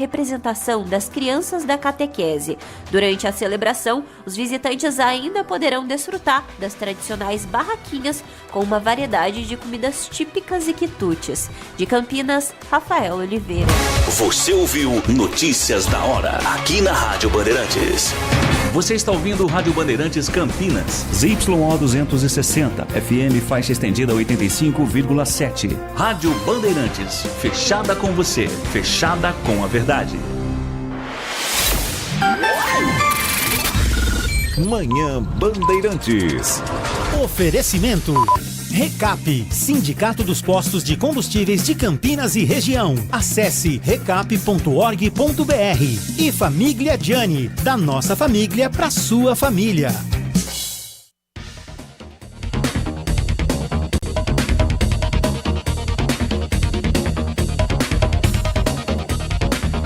representação das crianças da catequese. Durante a celebração, os visitantes ainda poderão desfrutar das tradicionais barraquinhas com uma variedade de comidas típicas e quitutes. De Campinas, Rafael Oliveira. Você ouviu Notícias da Hora, aqui na Rádio Bandeirantes. Você está ouvindo Rádio Bandeirantes Campinas. ZYO 260, FM faixa estendida 85,7. Rádio Bandeirantes, fechada com você, fechada com a verdade. Manhã Bandeirantes. Oferecimento. Recap, Sindicato dos Postos de Combustíveis de Campinas e Região. Acesse recap.org.br. E Família Gianni, da nossa família para sua família.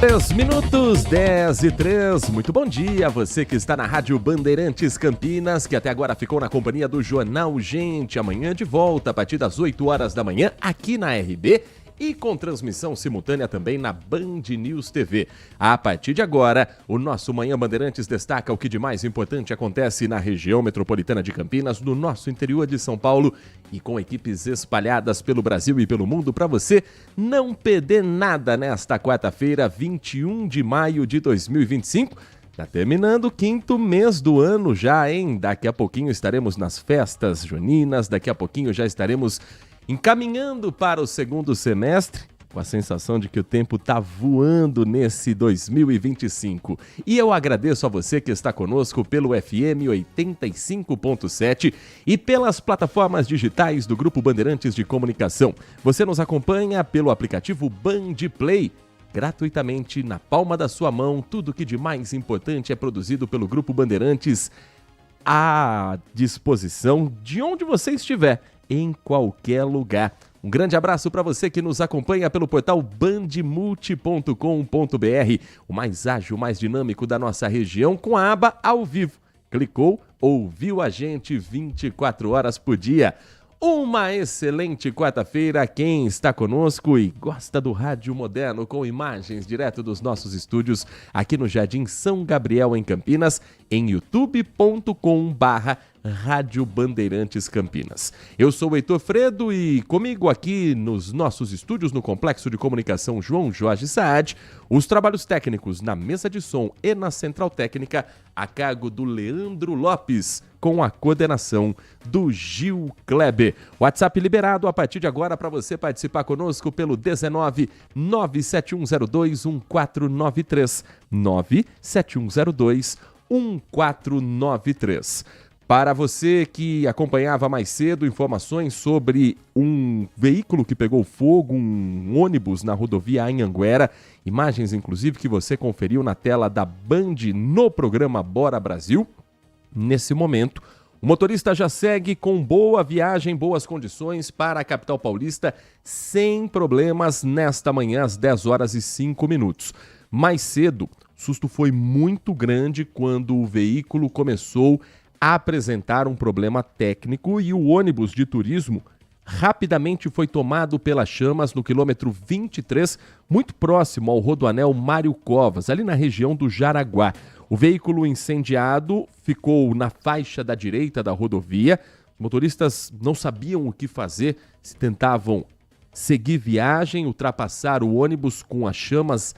3 minutos, 10:03. Muito bom dia a você que está na Rádio Bandeirantes Campinas, que até agora ficou na companhia do Jornal Gente. Amanhã de volta a partir das 8 horas da manhã aqui na RB e com transmissão simultânea também na Band News TV. A partir de agora, o nosso Manhã Bandeirantes destaca o que de mais importante acontece na região metropolitana de Campinas, no nosso interior de São Paulo e com equipes espalhadas pelo Brasil e pelo mundo para você não perder nada nesta quarta-feira, 21 de maio de 2025. Tá terminando o 5º mês do ano já, hein? Daqui a pouquinho estaremos nas festas juninas, daqui a pouquinho já estaremos encaminhando para o 2º semestre, com a sensação de que o tempo tá voando nesse 2025. E eu agradeço a você que está conosco pelo FM 85.7 e pelas plataformas digitais do Grupo Bandeirantes de Comunicação. Você nos acompanha pelo aplicativo Band Play, gratuitamente na palma da sua mão. Tudo que de mais importante é produzido pelo Grupo Bandeirantes à disposição de onde você estiver, em qualquer lugar. Um grande abraço para você que nos acompanha pelo portal bandmulti.com.br, o mais ágil, mais dinâmico da nossa região, com a aba ao vivo. Clicou, ouviu a gente 24 horas por dia. Uma excelente quarta-feira. Quem está conosco e gosta do rádio moderno com imagens direto dos nossos estúdios aqui no Jardim São Gabriel, em Campinas, em youtube.com/Rádio Bandeirantes Campinas. Eu sou o Heitor Fredo e comigo aqui nos nossos estúdios no Complexo de Comunicação João Jorge Saad, os trabalhos técnicos na mesa de som e na central técnica a cargo do Leandro Lopes, com a coordenação do Gil Kleber. WhatsApp liberado a partir de agora para você participar conosco pelo 19 97102 1493. 97102 1493. Para você que acompanhava mais cedo informações sobre um veículo que pegou fogo, um ônibus na rodovia Anhanguera, imagens inclusive que você conferiu na tela da Band no programa Bora Brasil. Nesse momento, o motorista já segue com boa viagem, boas condições para a capital paulista, sem problemas nesta manhã às 10h05. Mais cedo, o susto foi muito grande quando o veículo começou a apresentar um problema técnico e o ônibus de turismo rapidamente foi tomado pelas chamas no quilômetro 23, muito próximo ao rodoanel Mário Covas, ali na região do Jaraguá. O veículo incendiado ficou na faixa da direita da rodovia. Os motoristas não sabiam o que fazer, se tentavam seguir viagem, ultrapassar o ônibus com as chamas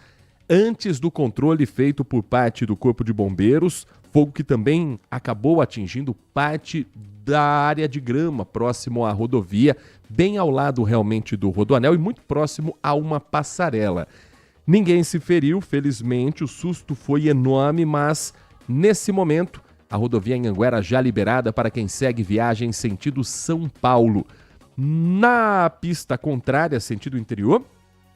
antes do controle feito por parte do Corpo de Bombeiros, fogo que também acabou atingindo parte da área de grama próximo à rodovia, bem ao lado realmente do rodoanel e muito próximo a uma passarela. Ninguém se feriu, felizmente, o susto foi enorme, mas nesse momento a rodovia Anhanguera já liberada para quem segue viagem sentido São Paulo. Na pista contrária, sentido interior,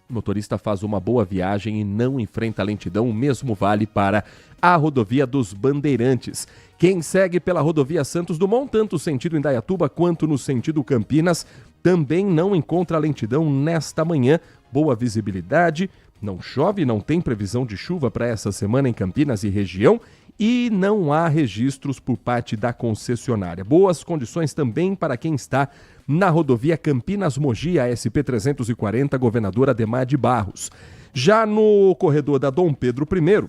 o motorista faz uma boa viagem e não enfrenta lentidão. O mesmo vale para a rodovia dos Bandeirantes. Quem segue pela rodovia Santos Dumont, tanto sentido Indaiatuba quanto no sentido Campinas, também não encontra lentidão nesta manhã. Boa visibilidade, não chove, não tem previsão de chuva para essa semana em Campinas e região e não há registros por parte da concessionária. Boas condições também para quem está na rodovia Campinas-Mogi, a SP 340, Governador Adhemar de Barros. Já no corredor da Dom Pedro I,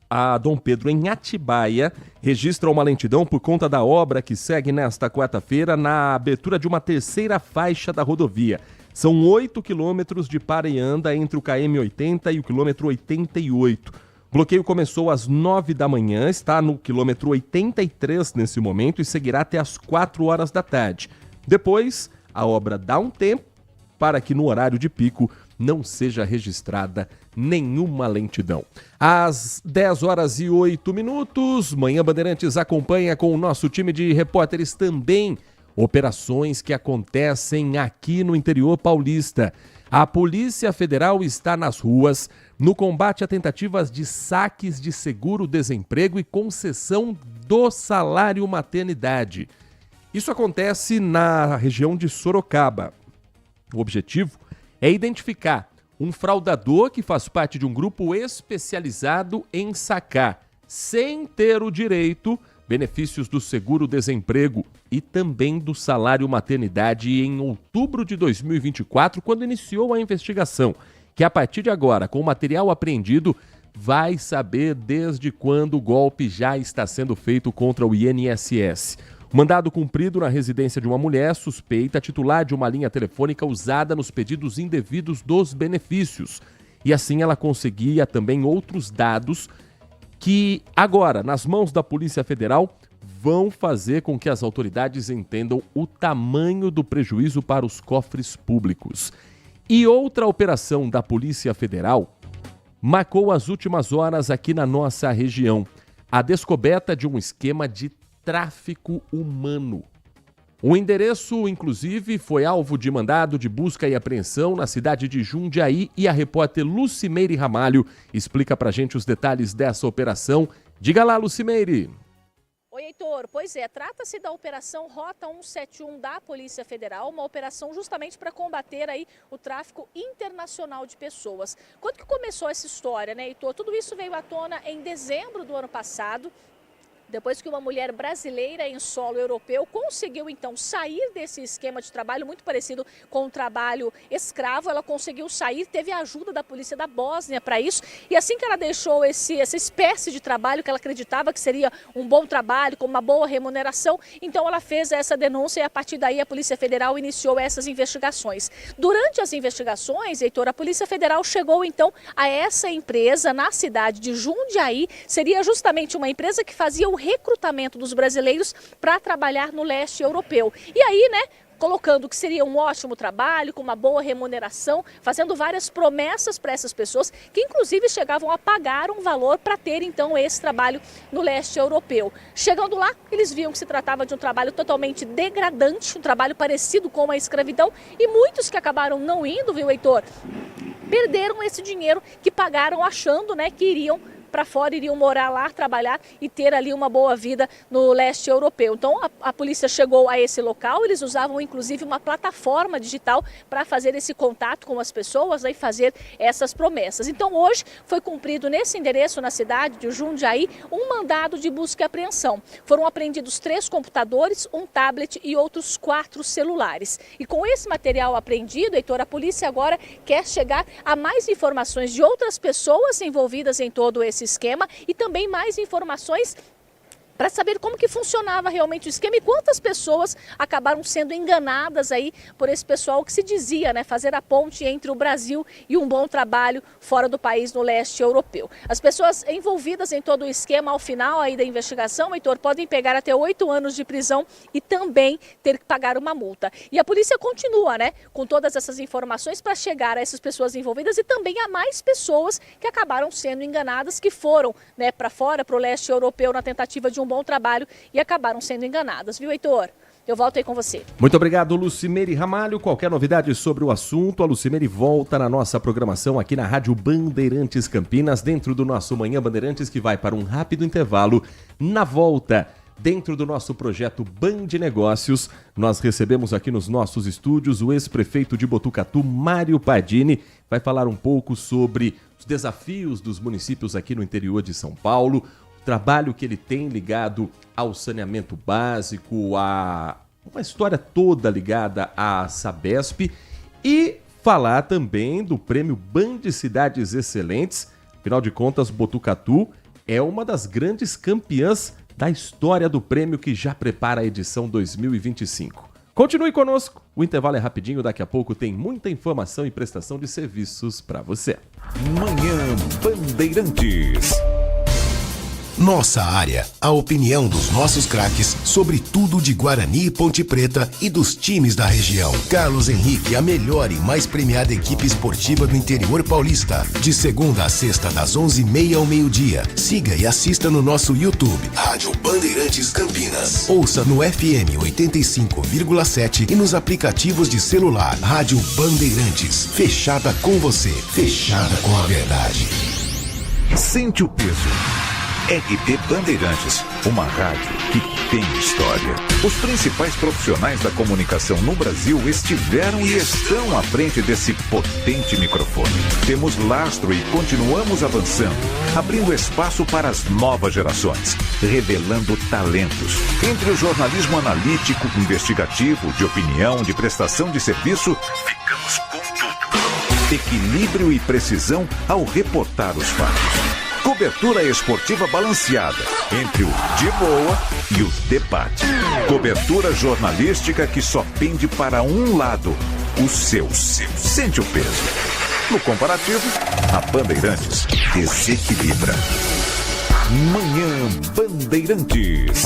a Dom Pedro em Atibaia registra uma lentidão por conta da obra que segue nesta quarta-feira na abertura de uma terceira faixa da rodovia. São 8 quilômetros de para e anda entre o KM 80 e o quilômetro 88. O bloqueio começou às 9 da manhã, está no quilômetro 83 nesse momento e seguirá até às 4 horas da tarde. Depois, a obra dá um tempo para que no horário de pico não seja registrada nenhuma lentidão. Às 10 horas e 8 minutos, Manhã Bandeirantes acompanha com o nosso time de repórteres também operações que acontecem aqui no interior paulista. A Polícia Federal está nas ruas no combate a tentativas de saques de seguro-desemprego e concessão do salário maternidade. Isso acontece na região de Sorocaba. O objetivo é identificar um fraudador que faz parte de um grupo especializado em sacar, sem ter o direito, benefícios do seguro-desemprego e também do salário maternidade em outubro de 2024, quando iniciou a investigação, que a partir de agora, com o material apreendido, vai saber desde quando o golpe já está sendo feito contra o INSS. O mandado cumprido na residência de uma mulher suspeita titular de uma linha telefônica usada nos pedidos indevidos dos benefícios. E assim ela conseguia também outros dados que agora, nas mãos da Polícia Federal, vão fazer com que as autoridades entendam o tamanho do prejuízo para os cofres públicos. E outra operação da Polícia Federal marcou as últimas horas aqui na nossa região. A descoberta de um esquema de tráfico humano. O endereço, inclusive, foi alvo de mandado de busca e apreensão na cidade de Jundiaí e a repórter Lucimeire Ramalho explica pra gente os detalhes dessa operação. Diga lá, Lucimeire. Oi, Heitor. Pois é, trata-se da Operação Rota 171 da Polícia Federal, uma operação justamente para combater aí o tráfico internacional de pessoas. Quando que começou essa história, né, Heitor? Tudo isso veio à tona em dezembro do ano passado, depois que uma mulher brasileira em solo europeu conseguiu então sair desse esquema de trabalho muito parecido com o trabalho escravo. Ela conseguiu sair, teve a ajuda da polícia da Bósnia para isso, e assim que ela deixou essa espécie de trabalho que ela acreditava que seria um bom trabalho, com uma boa remuneração, então ela fez essa denúncia e a partir daí a Polícia Federal iniciou essas investigações. Durante as investigações, Heitor, a Polícia Federal chegou então a essa empresa na cidade de Jundiaí. Seria justamente uma empresa que fazia o recrutamento dos brasileiros para trabalhar no leste europeu. E aí, né, colocando que seria um ótimo trabalho, com uma boa remuneração, fazendo várias promessas para essas pessoas, que inclusive chegavam a pagar um valor para ter então esse trabalho no leste europeu. Chegando lá, eles viam que se tratava de um trabalho totalmente degradante, um trabalho parecido com a escravidão, e muitos que acabaram não indo, viu, Heitor, perderam esse dinheiro que pagaram achando, né, que iriam para fora, iriam morar lá, trabalhar e ter ali uma boa vida no leste europeu. Então a polícia chegou a esse local, eles usavam inclusive uma plataforma digital para fazer esse contato com as pessoas e fazer essas promessas. Então hoje foi cumprido nesse endereço na cidade de Jundiaí um mandado de busca e apreensão. Foram apreendidos 3 computadores, um tablet e outros 4 celulares. E com esse material apreendido, Heitor, a polícia agora quer chegar a mais informações de outras pessoas envolvidas em todo esse esquema e também mais informações para saber como que funcionava realmente o esquema e quantas pessoas acabaram sendo enganadas aí por esse pessoal que se dizia, né, fazer a ponte entre o Brasil e um bom trabalho fora do país no leste europeu. As pessoas envolvidas em todo o esquema ao final aí da investigação, Heitor, podem pegar até 8 anos de prisão e também ter que pagar uma multa. E a polícia continua, né, com todas essas informações para chegar a essas pessoas envolvidas e também a mais pessoas que acabaram sendo enganadas, que foram, né, para fora, para o leste europeu na tentativa de um bom trabalho e acabaram sendo enganadas, viu, Heitor? Eu volto aí com você. Muito obrigado, Lucimeire Ramalho. Qualquer novidade sobre o assunto, a Lucimeire volta na nossa programação aqui na Rádio Bandeirantes Campinas, dentro do nosso Manhã Bandeirantes, que vai para um rápido intervalo. Na volta, dentro do nosso projeto Band Negócios, nós recebemos aqui nos nossos estúdios o ex-prefeito de Botucatu, Mário Pardini, vai falar um pouco sobre os desafios dos municípios aqui no interior de São Paulo, trabalho que ele tem ligado ao saneamento básico, a uma história toda ligada à Sabesp, e falar também do prêmio Band Cidades Excelentes. Afinal de contas, Botucatu é uma das grandes campeãs da história do prêmio que já prepara a edição 2025. Continue conosco, o intervalo é rapidinho, daqui a pouco tem muita informação e prestação de serviços para você. Manhã Bandeirantes. Nossa área, a opinião dos nossos craques sobre tudo de Guarani e Ponte Preta e dos times da região. Carlos Henrique, a melhor e mais premiada equipe esportiva do interior paulista. De segunda a sexta, das 11h30 ao meio-dia. Siga e assista no nosso YouTube, Rádio Bandeirantes Campinas. Ouça no FM 85,7 e nos aplicativos de celular. Rádio Bandeirantes, fechada com você, fechada com a verdade. Sente o peso. RP Bandeirantes, uma rádio que tem história. Os principais profissionais da comunicação no Brasil estiveram e estão à frente desse potente microfone. Temos lastro e continuamos avançando, abrindo espaço para as novas gerações, revelando talentos. Entre o jornalismo analítico, investigativo, de opinião, de prestação de serviço, ficamos com tudo. Equilíbrio e precisão ao reportar os fatos. Cobertura esportiva balanceada entre o de boa e o debate. Cobertura jornalística que só pende para um lado, o seu. Sente o peso. No comparativo, a Bandeirantes desequilibra. Manhã Bandeirantes.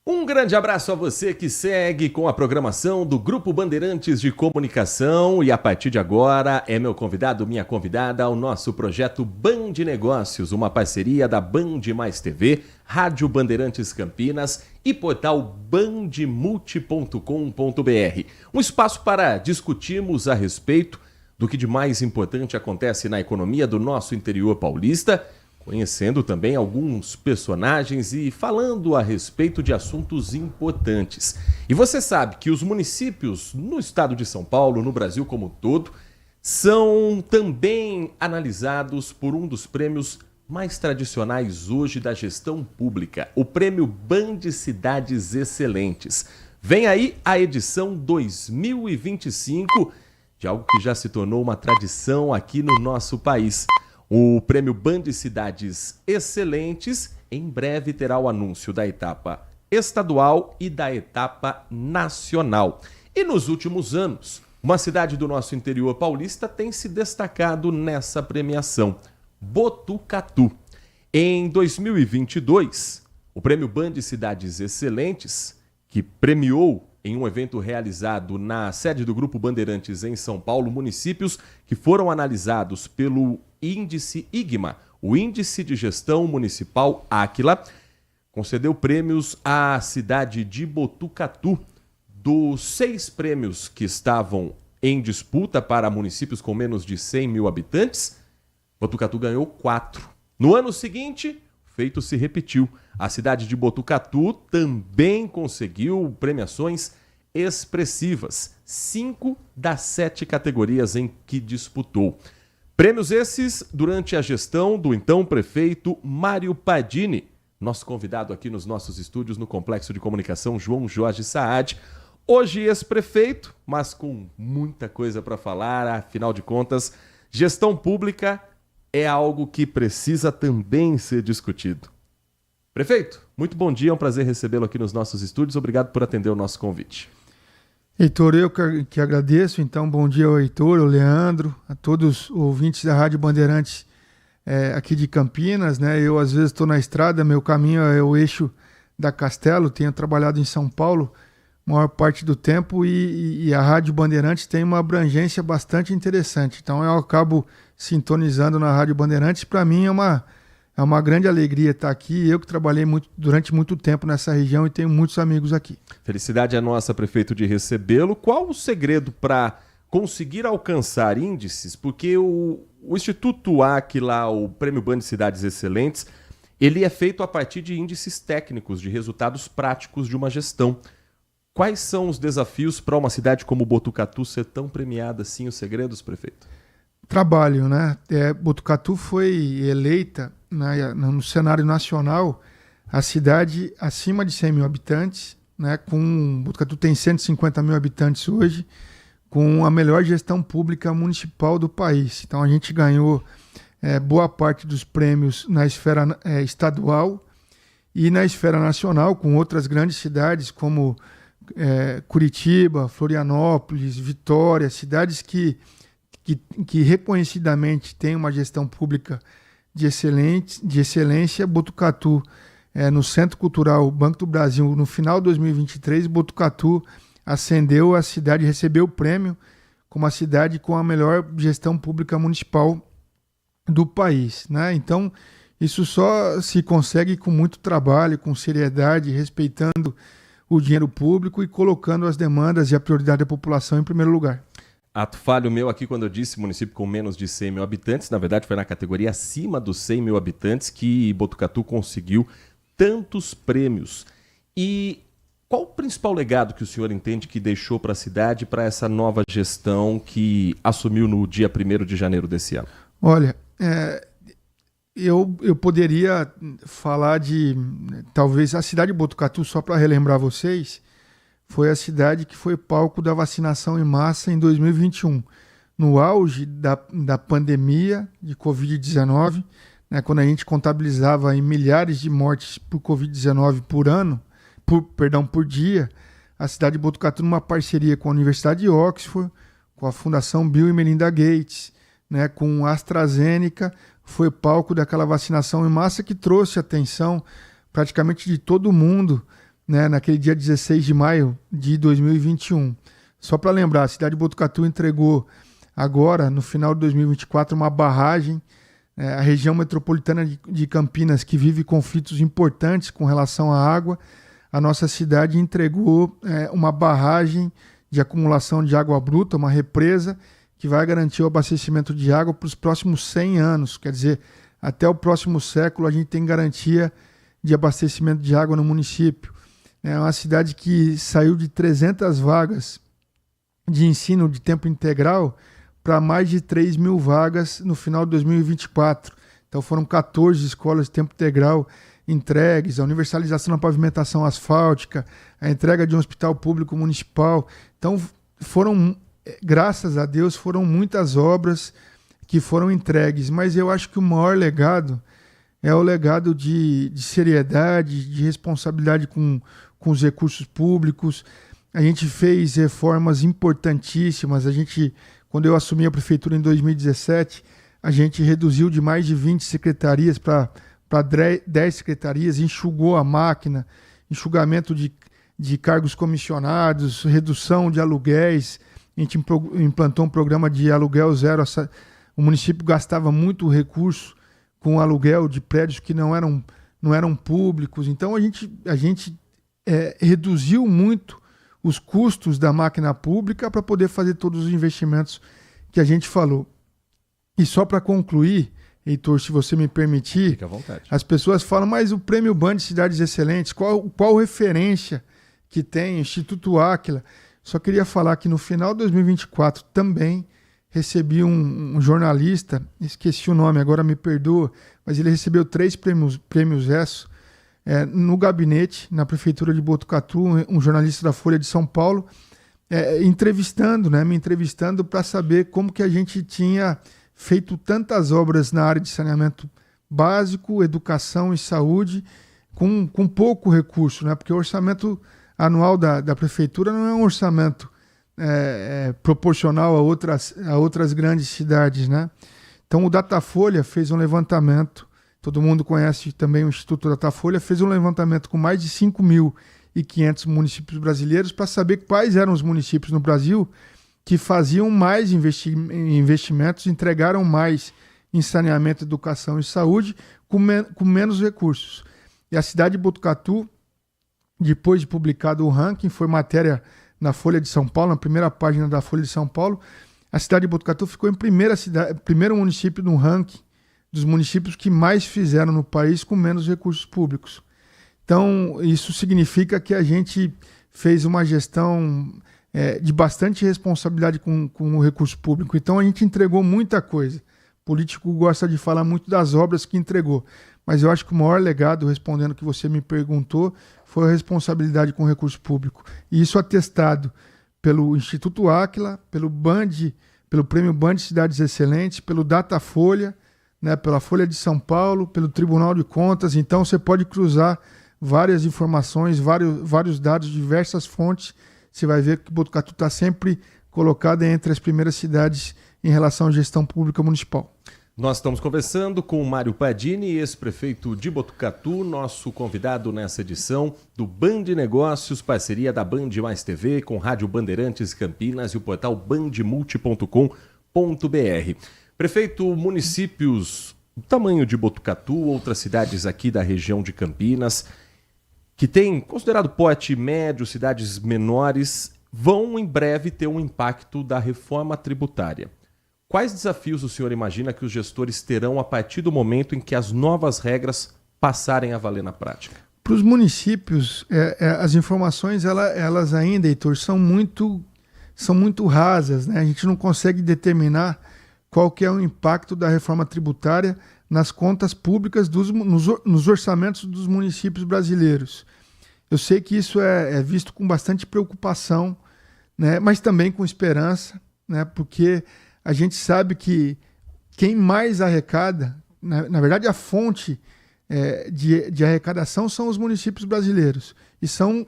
Um grande abraço a você que segue com a programação do Grupo Bandeirantes de Comunicação e a partir de agora é meu convidado, minha convidada ao nosso projeto Band Negócios, uma parceria da Band Mais TV, Rádio Bandeirantes Campinas e portal bandmulti.com.br. Um espaço para discutirmos a respeito do que de mais importante acontece na economia do nosso interior paulista, conhecendo também alguns personagens e falando a respeito de assuntos importantes. E você sabe que os municípios no estado de São Paulo, no Brasil como um todo, são também analisados por um dos prêmios mais tradicionais hoje da gestão pública, o Prêmio Band Cidades Excelentes. Vem aí a edição 2025 de algo que já se tornou uma tradição aqui no nosso país. O Prêmio Band Cidades Excelentes em breve terá o anúncio da etapa estadual e da etapa nacional. E nos últimos anos, uma cidade do nosso interior paulista tem se destacado nessa premiação, Botucatu. Em 2022, o Prêmio Band Cidades Excelentes, que premiou em um evento realizado na sede do Grupo Bandeirantes em São Paulo, municípios que foram analisados pelo Índice IGMA, o Índice de Gestão Municipal Áquila, concedeu prêmios à cidade de Botucatu. Dos 6 prêmios que estavam em disputa para municípios com menos de 100 mil habitantes, Botucatu ganhou 4. No ano seguinte, o feito se repetiu. A cidade de Botucatu também conseguiu premiações expressivas, 5 das 7 categorias em que disputou. Prêmios esses durante a gestão do então prefeito Mário Padini, nosso convidado aqui nos nossos estúdios no Complexo de Comunicação João Jorge Saad. Hoje ex-prefeito, mas com muita coisa para falar, afinal de contas, gestão pública é algo que precisa também ser discutido. Prefeito, muito bom dia, é um prazer recebê-lo aqui nos nossos estúdios, obrigado por atender o nosso convite. Heitor, eu que agradeço, então bom dia ao Heitor, ao Leandro, a todos os ouvintes da Rádio Bandeirantes aqui de Campinas, né? Eu às vezes estou na estrada, meu caminho é o eixo da Castelo, tenho trabalhado em São Paulo a maior parte do tempo e a Rádio Bandeirantes tem uma abrangência bastante interessante, então eu acabo sintonizando na Rádio Bandeirantes, para mim é uma grande alegria estar aqui, eu que trabalhei durante muito tempo nessa região e tenho muitos amigos aqui. Felicidade é nossa, prefeito, de recebê-lo. Qual o segredo para conseguir alcançar índices? Porque o Instituto Áquila, o Prêmio Band Cidades Excelentes, ele é feito a partir de índices técnicos, de resultados práticos de uma gestão. Quais são os desafios para uma cidade como Botucatu ser tão premiada assim, os segredos, prefeito? Trabalho, né? Botucatu foi eleita no cenário nacional a cidade acima de 100 mil habitantes, né? Botucatu tem 150 mil habitantes hoje, com a melhor gestão pública municipal do país. Então a gente ganhou boa parte dos prêmios na esfera estadual e na esfera nacional, com outras grandes cidades como Curitiba, Florianópolis, Vitória, cidades que reconhecidamente têm uma gestão pública de excelência. Botucatu, no Centro Cultural Banco do Brasil, no final de 2023, Botucatu ascendeu a cidade, recebeu o prêmio como a cidade com a melhor gestão pública municipal do país, né? Então, isso só se consegue com muito trabalho, com seriedade, respeitando o dinheiro público e colocando as demandas e a prioridade da população em primeiro lugar. Ato falho meu aqui quando eu disse município com menos de 100 mil habitantes, na verdade foi na categoria acima dos 100 mil habitantes que Botucatu conseguiu tantos prêmios. E qual o principal legado que o senhor entende que deixou para a cidade, para essa nova gestão que assumiu no dia 1º de janeiro desse ano? Olha, eu poderia falar de, talvez, a cidade de Botucatu, só para relembrar vocês, foi a cidade que foi palco da vacinação em massa em 2021. No auge da pandemia de Covid-19, né, quando a gente contabilizava em milhares de mortes por Covid-19 por dia, a cidade de Botucatu, numa parceria com a Universidade de Oxford, com a Fundação Bill e Melinda Gates, né, com a AstraZeneca, foi palco daquela vacinação em massa que trouxe atenção praticamente de todo mundo, né, naquele dia 16 de maio de 2021. Só para lembrar, a cidade de Botucatu entregou agora, no final de 2024, uma barragem. A região metropolitana de Campinas, que vive conflitos importantes com relação à água, a nossa cidade entregou uma barragem de acumulação de água bruta, uma represa, que vai garantir o abastecimento de água para os próximos 100 anos. Quer dizer, até o próximo século a gente tem garantia de abastecimento de água no município. É uma cidade que saiu de 300 vagas de ensino de tempo integral para mais de 3 mil vagas no final de 2024. Então foram 14 escolas de tempo integral entregues, a universalização da pavimentação asfáltica, a entrega de um hospital público municipal. Então foram, graças a Deus, foram muitas obras que foram entregues, mas eu acho que o maior legado é o legado de seriedade, de responsabilidade com os recursos públicos. A gente fez reformas importantíssimas. Quando eu assumi a prefeitura em 2017, a gente reduziu de mais de 20 secretarias para 10 secretarias, enxugou a máquina, enxugamento de cargos comissionados, redução de aluguéis. A gente implantou um programa de aluguel zero. O município gastava muito recurso com aluguel de prédios que não eram públicos. Então a gente reduziu muito os custos da máquina pública para poder fazer todos os investimentos que a gente falou. E só para concluir, Heitor, se você me permitir, fica à vontade. As pessoas falam, mas o Prêmio BAN de Cidades Excelentes, qual referência que tem? Instituto Áquila. Só queria falar que no final de 2024 também recebi um jornalista, esqueci o nome, agora me perdoa, mas ele recebeu 3 prêmios ESSO, no gabinete, na prefeitura de Botucatu, um jornalista da Folha de São Paulo, me entrevistando para saber como que a gente tinha feito tantas obras na área de saneamento básico, educação e saúde, com pouco recurso, né? Porque o orçamento anual da prefeitura não é um orçamento proporcional a outras grandes cidades, né? Então o Datafolha fez um levantamento, todo mundo conhece também o Instituto Datafolha, fez um levantamento com mais de 5.500 municípios brasileiros para saber quais eram os municípios no Brasil que faziam mais investimentos, entregaram mais em saneamento, educação e saúde com menos recursos. E a cidade de Botucatu, depois de publicado o ranking, foi matéria na Folha de São Paulo, na primeira página da Folha de São Paulo, a cidade de Botucatu ficou em primeiro município no ranking dos municípios que mais fizeram no país com menos recursos públicos. Então, isso significa que a gente fez uma gestão de bastante responsabilidade com o recurso público. Então, a gente entregou muita coisa. O político gosta de falar muito das obras que entregou, mas eu acho que o maior legado, respondendo o que você me perguntou, foi a responsabilidade com o recurso público. E isso atestado pelo Instituto Áquila, pelo Prêmio Band Cidades Excelentes, pelo Datafolha, né, pela Folha de São Paulo, pelo Tribunal de Contas. Então você pode cruzar várias informações, vários dados, diversas fontes. Você vai ver que Botucatu está sempre colocada entre as primeiras cidades em relação à gestão pública municipal. Nós estamos conversando com o Mário Padini, ex-prefeito de Botucatu, nosso convidado nessa edição do Band Negócios, parceria da Band Mais TV com Rádio Bandeirantes Campinas e o portal bandmulti.com.br. Prefeito, municípios do tamanho de Botucatu, outras cidades aqui da região de Campinas, que têm considerado porte médio, cidades menores, vão em breve ter um impacto da reforma tributária. Quais desafios o senhor imagina que os gestores terão a partir do momento em que as novas regras passarem a valer na prática? Para os municípios, as informações elas ainda, Heitor, são muito rasas, né? A gente não consegue determinar qual que é o impacto da reforma tributária nas contas públicas, nos orçamentos dos municípios brasileiros. Eu sei que isso é visto com bastante preocupação, né? Mas também com esperança, né? Porque a gente sabe que quem mais arrecada, na verdade a fonte de arrecadação são os municípios brasileiros e são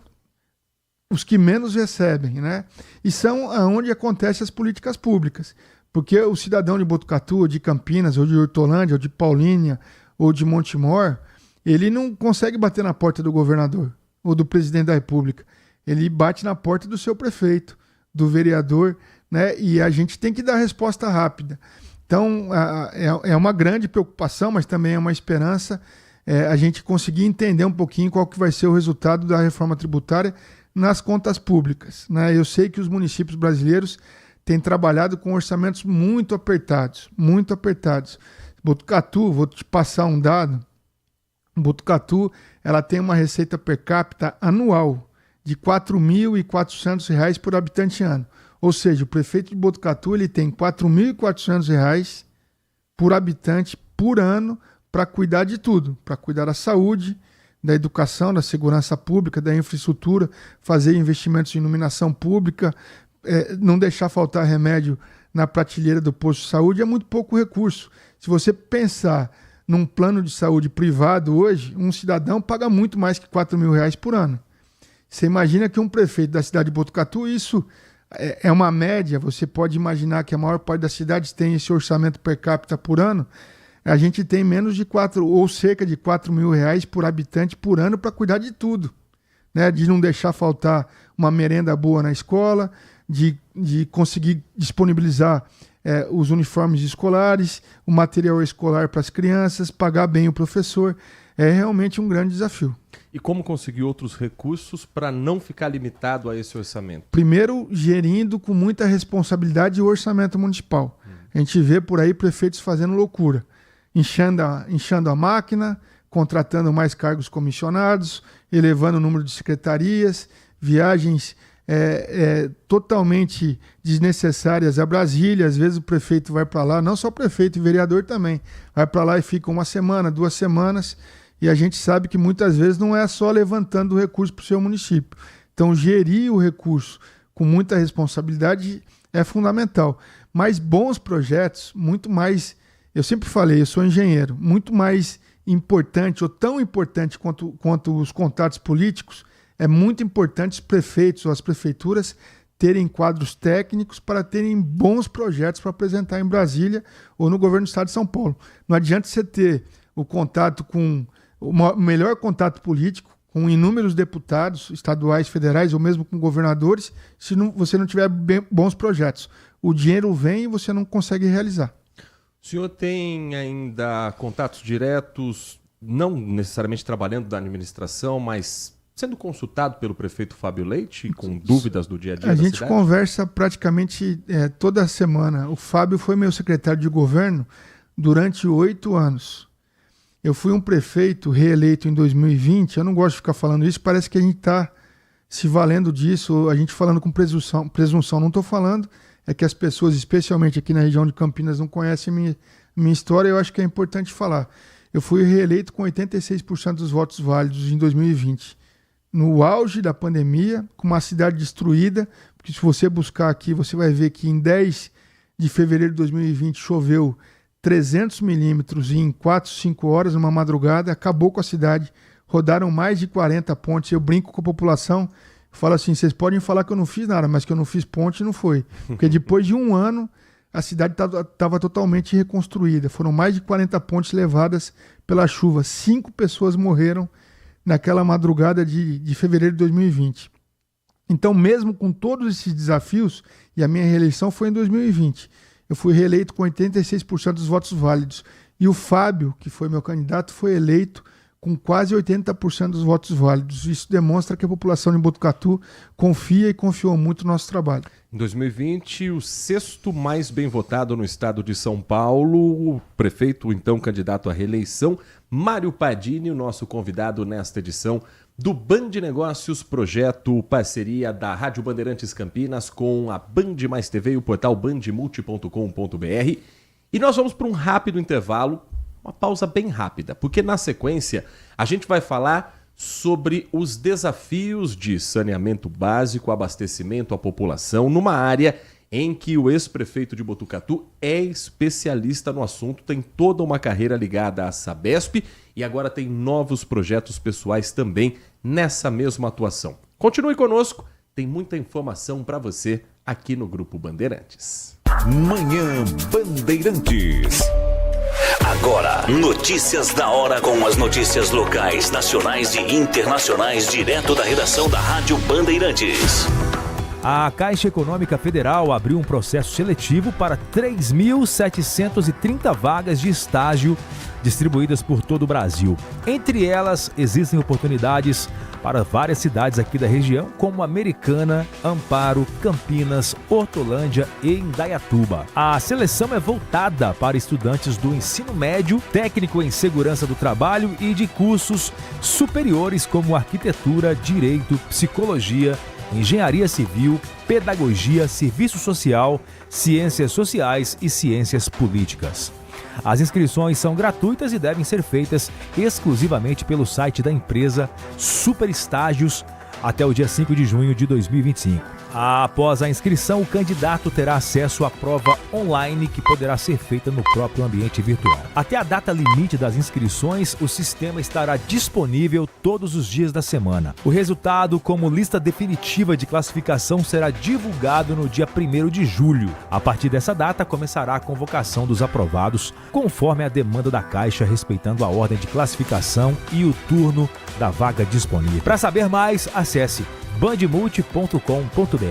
os que menos recebem, né? E são onde acontecem as políticas públicas, porque o cidadão de Botucatu, ou de Campinas, ou de Hortolândia, ou de Paulínia, ou de Montemor, ele não consegue bater na porta do governador ou do presidente da República, ele bate na porta do seu prefeito, do vereador, né? E a gente tem que dar resposta rápida. Então, é uma grande preocupação, mas também é uma esperança a gente conseguir entender um pouquinho qual que vai ser o resultado da reforma tributária nas contas públicas, né? Eu sei que os municípios brasileiros têm trabalhado com orçamentos muito apertados, muito apertados. Botucatu, vou te passar um dado, Botucatu ela tem uma receita per capita anual de R$ 4.400 por habitante ano. Ou seja, o prefeito de Botucatu ele tem R$ 4.400 por habitante por ano para cuidar de tudo, para cuidar da saúde, da educação, da segurança pública, da infraestrutura, fazer investimentos em iluminação pública, não deixar faltar remédio na prateleira do posto de saúde. É muito pouco recurso. Se você pensar num plano de saúde privado hoje, um cidadão paga muito mais que R$ 4.000 por ano. Você imagina que um prefeito da cidade de Botucatu, isso é uma média, você pode imaginar que a maior parte das cidades tem esse orçamento per capita por ano, a gente tem menos de cerca de R$ 4.000 por habitante por ano para cuidar de tudo, né? De não deixar faltar uma merenda boa na escola, de conseguir disponibilizar os uniformes escolares, o material escolar para as crianças, pagar bem o professor. É realmente um grande desafio. E como conseguir outros recursos para não ficar limitado a esse orçamento? Primeiro, gerindo com muita responsabilidade o orçamento municipal. A gente vê por aí prefeitos fazendo loucura, inchando a máquina, contratando mais cargos comissionados, elevando o número de secretarias, viagens totalmente desnecessárias a Brasília. Às vezes o prefeito vai para lá, não só o prefeito, o vereador também, vai para lá e fica 1 semana, 2 semanas, e a gente sabe que muitas vezes não é só levantando o recurso para o seu município. Então, gerir o recurso com muita responsabilidade é fundamental. Mas bons projetos, muito mais, eu sempre falei, eu sou engenheiro, muito mais importante, ou tão importante quanto os contatos políticos, é muito importante os prefeitos ou as prefeituras terem quadros técnicos para terem bons projetos para apresentar em Brasília ou no governo do estado de São Paulo. Não adianta você ter o contato com o melhor contato político, com inúmeros deputados estaduais, federais ou mesmo com governadores, se você não tiver bons projetos. O dinheiro vem e você não consegue realizar. O senhor tem ainda contatos diretos, não necessariamente trabalhando da administração, mas sendo consultado pelo prefeito Fábio Leite, com dúvidas do dia a dia da cidade? A gente conversa praticamente toda semana. O Fábio foi meu secretário de governo durante 8 anos. Eu fui um prefeito reeleito em 2020, eu não gosto de ficar falando isso, parece que a gente está se valendo disso, a gente falando com presunção. Não estou falando, é que as pessoas, especialmente aqui na região de Campinas, não conhecem minha história, eu acho que é importante falar. Eu fui reeleito com 86% dos votos válidos em 2020. no auge da pandemia, com uma cidade destruída, porque se você buscar aqui, você vai ver que em 10 de fevereiro de 2020 choveu 300 milímetros em 4, 5 horas, numa madrugada, acabou com a cidade, rodaram mais de 40 pontes. Eu brinco com a população, falo assim, vocês podem falar que eu não fiz nada, mas que eu não fiz ponte não foi. Porque depois de um ano, a cidade estava totalmente reconstruída. Foram mais de 40 pontes levadas pela chuva. 5 pessoas morreram naquela madrugada de fevereiro de 2020. Então, mesmo com todos esses desafios, e a minha reeleição foi em 2020, eu fui reeleito com 86% dos votos válidos. E o Fábio, que foi meu candidato, foi eleito com quase 80% dos votos válidos. Isso demonstra que a população de Botucatu confia e confiou muito no nosso trabalho. Em 2020, o 6º mais bem votado no estado de São Paulo, o prefeito, então candidato à reeleição, Mário Padini, o nosso convidado nesta edição do Band Negócios, projeto parceria da Rádio Bandeirantes Campinas com a Band Mais TV e o portal bandmulti.com.br. E nós vamos para um rápido intervalo, uma pausa bem rápida, porque na sequência a gente vai falar sobre os desafios de saneamento básico, abastecimento à população, numa área em que o ex-prefeito de Botucatu é especialista no assunto, tem toda uma carreira ligada à Sabesp e agora tem novos projetos pessoais também nessa mesma atuação. Continue conosco, tem muita informação para você aqui no Grupo Bandeirantes. Manhã Bandeirantes. Agora, notícias da hora com as notícias locais, nacionais e internacionais, direto da redação da Rádio Bandeirantes. A Caixa Econômica Federal abriu um processo seletivo para 3.730 vagas de estágio distribuídas por todo o Brasil. Entre elas, existem oportunidades para várias cidades aqui da região, como Americana, Amparo, Campinas, Hortolândia e Indaiatuba. A seleção é voltada para estudantes do ensino médio, técnico em segurança do trabalho e de cursos superiores como arquitetura, direito, psicologia, engenharia civil, pedagogia, serviço social, ciências sociais e ciências políticas. As inscrições são gratuitas e devem ser feitas exclusivamente pelo site da empresa Super Estágios até o dia 5 de junho de 2025. Após a inscrição, o candidato terá acesso à prova online que poderá ser feita no próprio ambiente virtual. Até a data limite das inscrições, o sistema estará disponível todos os dias da semana. O resultado, como lista definitiva de classificação, será divulgado no dia 1º de julho. A partir dessa data, começará a convocação dos aprovados, conforme a demanda da Caixa, respeitando a ordem de classificação e o turno da vaga disponível. Para saber mais, acesse bandmulti.com.br.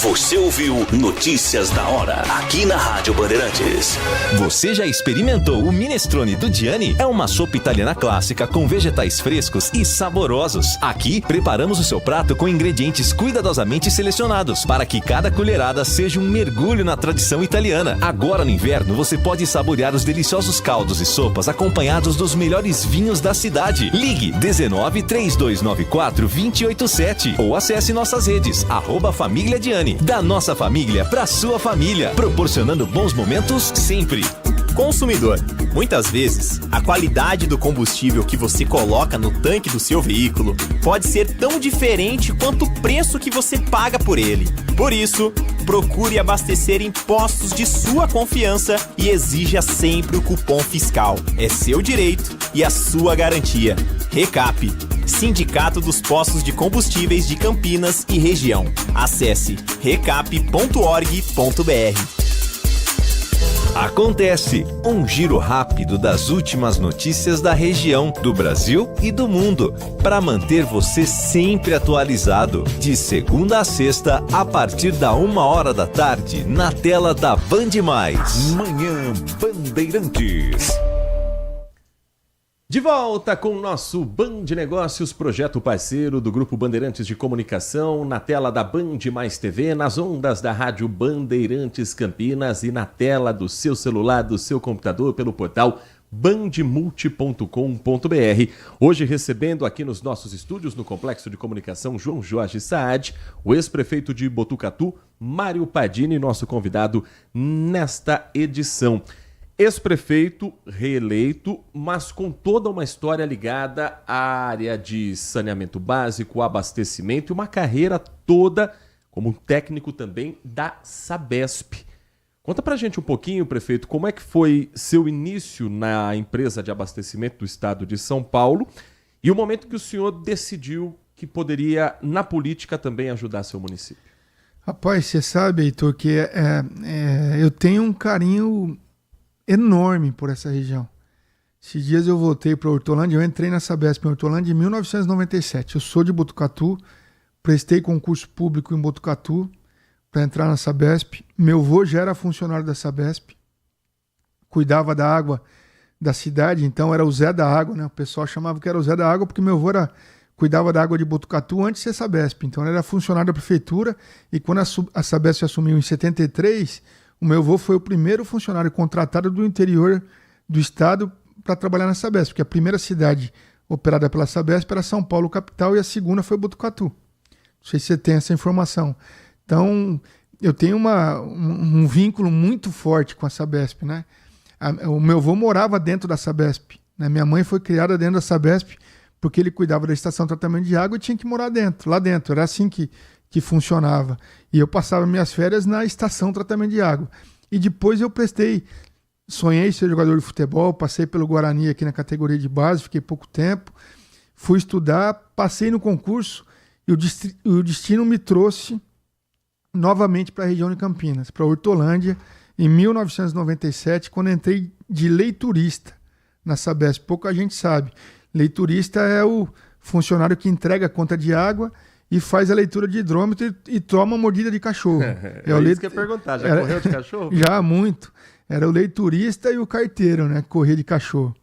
Você ouviu Notícias da Hora, aqui na Rádio Bandeirantes. Você já experimentou o minestrone do Gianni? É uma sopa italiana clássica com vegetais frescos e saborosos. Aqui, preparamos o seu prato com ingredientes cuidadosamente selecionados, para que cada colherada seja um mergulho na tradição italiana. Agora no inverno, você pode saborear os deliciosos caldos e sopas acompanhados dos melhores vinhos da cidade. Ligue 19 3294 287 ou acesse nossas redes, @Família Diani. Da nossa família pra sua família, proporcionando bons momentos sempre. Consumidor, muitas vezes, a qualidade do combustível que você coloca no tanque do seu veículo pode ser tão diferente quanto o preço que você paga por ele. Por isso, procure abastecer em postos de sua confiança e exija sempre o cupom fiscal. É seu direito e a sua garantia. Recap, Sindicato dos Postos de Combustíveis de Campinas e Região. Acesse recap.org.br. Acontece um giro rápido das últimas notícias da região, do Brasil e do mundo, para manter você sempre atualizado. De segunda a sexta, a partir da 1h da tarde, na tela da Band Mais. Manhã Bandeirantes. De volta com o nosso Band Negócios, projeto parceiro do Grupo Bandeirantes de Comunicação, na tela da Band Mais TV, nas ondas da Rádio Bandeirantes Campinas e na tela do seu celular, do seu computador, pelo portal bandmulti.com.br. Hoje recebendo aqui nos nossos estúdios, no Complexo de Comunicação João Jorge Saad, o ex-prefeito de Botucatu, Mário Padini, nosso convidado nesta edição. Ex-prefeito, reeleito, mas com toda uma história ligada à área de saneamento básico, abastecimento e uma carreira toda como técnico também da Sabesp. Conta pra gente um pouquinho, prefeito, como é que foi seu início na empresa de abastecimento do estado de São Paulo e o momento que o senhor decidiu que poderia, na política, também ajudar seu município. Rapaz, você sabe, Heitor, que eu tenho um carinho enorme por essa região. Esses dias eu voltei para Hortolândia, eu entrei na Sabesp em Hortolândia em 1997. Eu sou de Botucatu, prestei concurso público em Botucatu para entrar na Sabesp. Meu avô já era funcionário da Sabesp, cuidava da água da cidade, então era o Zé da Água, né? O pessoal chamava que era o Zé da Água porque meu avô cuidava da água de Botucatu antes de ser Sabesp. Então ele era funcionário da prefeitura e quando a Sabesp assumiu em 73, o meu avô foi o primeiro funcionário contratado do interior do estado para trabalhar na Sabesp, porque a primeira cidade operada pela Sabesp era São Paulo, capital, e a segunda foi Botucatu. Não sei se você tem essa informação. Então, eu tenho um vínculo muito forte com a Sabesp, né? O meu avô morava dentro da Sabesp, né? Minha mãe foi criada dentro da Sabesp porque ele cuidava da estação de tratamento de água e tinha que morar lá dentro. Era assim que funcionava. E eu passava minhas férias na estação de tratamento de água. E depois eu sonhei ser jogador de futebol, passei pelo Guarani aqui na categoria de base, fiquei pouco tempo, fui estudar, passei no concurso e o destino me trouxe novamente para a região de Campinas, para Hortolândia, em 1997, quando entrei de leiturista na Sabesp. Pouca gente sabe. Leiturista é o funcionário que entrega a conta de água e faz a leitura de hidrômetro e toma mordida de cachorro. Isso que eu ia perguntar, já correu de cachorro? Já, muito. Era o leiturista e o carteiro, né, que corria de cachorro.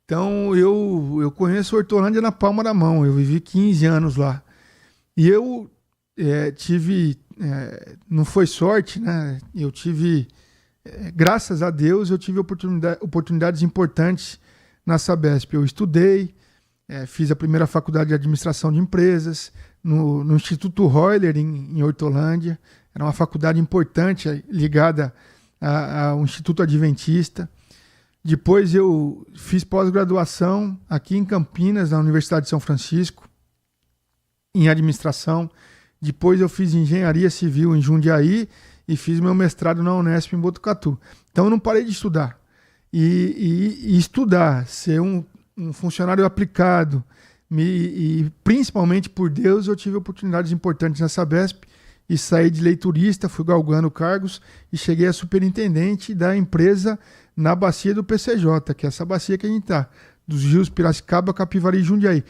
Então, eu conheço Hortolândia na palma da mão. Eu vivi 15 anos lá. E eu tive... não foi sorte, né? Eu tive... graças a Deus, eu tive oportunidades importantes na Sabesp. Eu estudei, fiz a primeira faculdade de administração de empresas no Instituto Royler, em Hortolândia. Era uma faculdade importante ligada ao Instituto Adventista. Depois eu fiz pós-graduação aqui em Campinas, na Universidade de São Francisco, em administração. Depois eu fiz engenharia civil em Jundiaí e fiz meu mestrado na Unesp em Botucatu. Então eu não parei de estudar. E estudar, ser um funcionário aplicado, e principalmente por Deus, eu tive oportunidades importantes na Sabesp e saí de leiturista, fui galgando cargos e cheguei a superintendente da empresa na bacia do PCJ, que é essa bacia que a gente está, dos rios Piracicaba, Capivari e Jundiaí.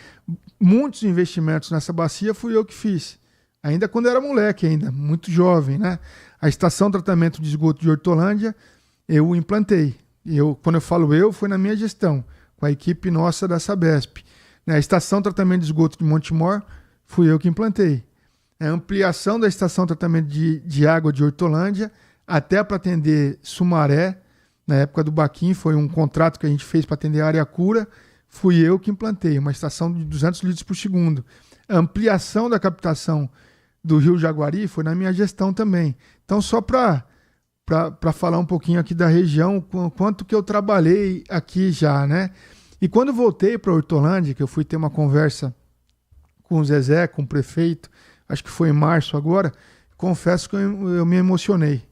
Muitos investimentos nessa bacia fui eu que fiz, ainda quando eu era moleque, muito jovem, né? A estação de tratamento de esgoto de Hortolândia, eu implantei. Quando eu falo foi na minha gestão, com a equipe nossa da Sabesp. A estação de tratamento de esgoto de Montemor, fui eu que implantei. A ampliação da estação de tratamento de água de Hortolândia, até para atender Sumaré, na época do Baquim, foi um contrato que a gente fez para atender a área cura, fui eu que implantei, uma estação de 200 litros por segundo. A ampliação da captação do Rio Jaguari foi na minha gestão também. Então, só para falar um pouquinho aqui da região, quanto que eu trabalhei aqui já, né? E quando voltei para Hortolândia, que eu fui ter uma conversa com o Zezé, com o prefeito, acho que foi em março agora, confesso que eu me emocionei.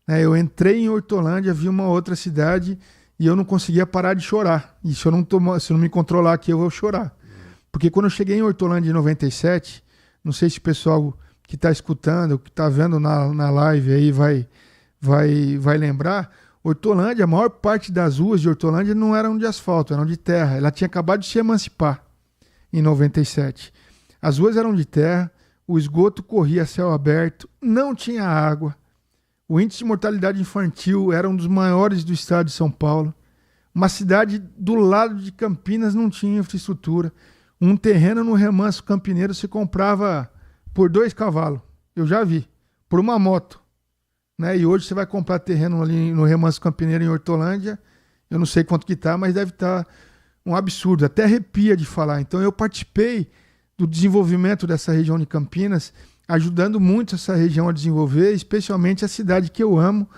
Eu entrei em Hortolândia, vi uma outra cidade e eu não conseguia parar de chorar. E se eu não me controlar aqui, eu vou chorar. Porque quando eu cheguei em Hortolândia em 97, não sei se o pessoal que está escutando, que está vendo na live aí vai lembrar, Hortolândia, a maior parte das ruas de Hortolândia não eram de asfalto, eram de terra. Ela tinha acabado de se emancipar em 97. As ruas eram de terra, o esgoto corria a céu aberto, não tinha água. O índice de mortalidade infantil era um dos maiores do estado de São Paulo. Uma cidade do lado de Campinas não tinha infraestrutura. Um terreno no Remanso Campineiro se comprava por 2 cavalos. Eu já vi. Por uma moto. E hoje você vai comprar terreno ali no Remanso Campineiro, em Hortolândia. Eu não sei quanto que está, mas deve estar um absurdo. Até arrepia de falar. Então eu participei do desenvolvimento dessa região de Campinas, ajudando muito essa região a desenvolver, especialmente a cidade que eu amo,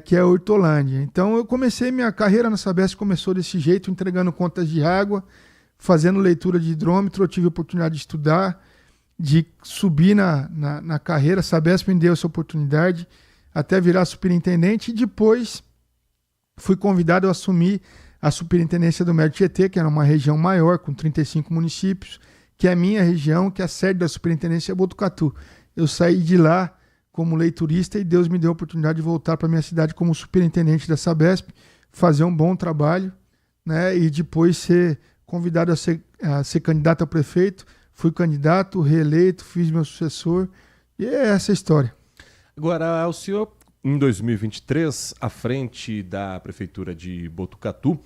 que é a Hortolândia. Então eu comecei, minha carreira na Sabesp começou desse jeito, entregando contas de água, fazendo leitura de hidrômetro. Eu tive a oportunidade de estudar, de subir na carreira. A Sabesp me deu essa oportunidade até virar superintendente, e depois fui convidado a assumir a superintendência do Médio Tietê, que era uma região maior, com 35 municípios, que é a minha região, que é a sede da superintendência é Botucatu. Eu saí de lá como leiturista e Deus me deu a oportunidade de voltar para minha cidade como superintendente da Sabesp, fazer um bom trabalho, né, e depois ser convidado a ser candidato a prefeito. Fui candidato, reeleito, fiz meu sucessor, e é essa a história. Agora, o senhor, em 2023, à frente da Prefeitura de Botucatu,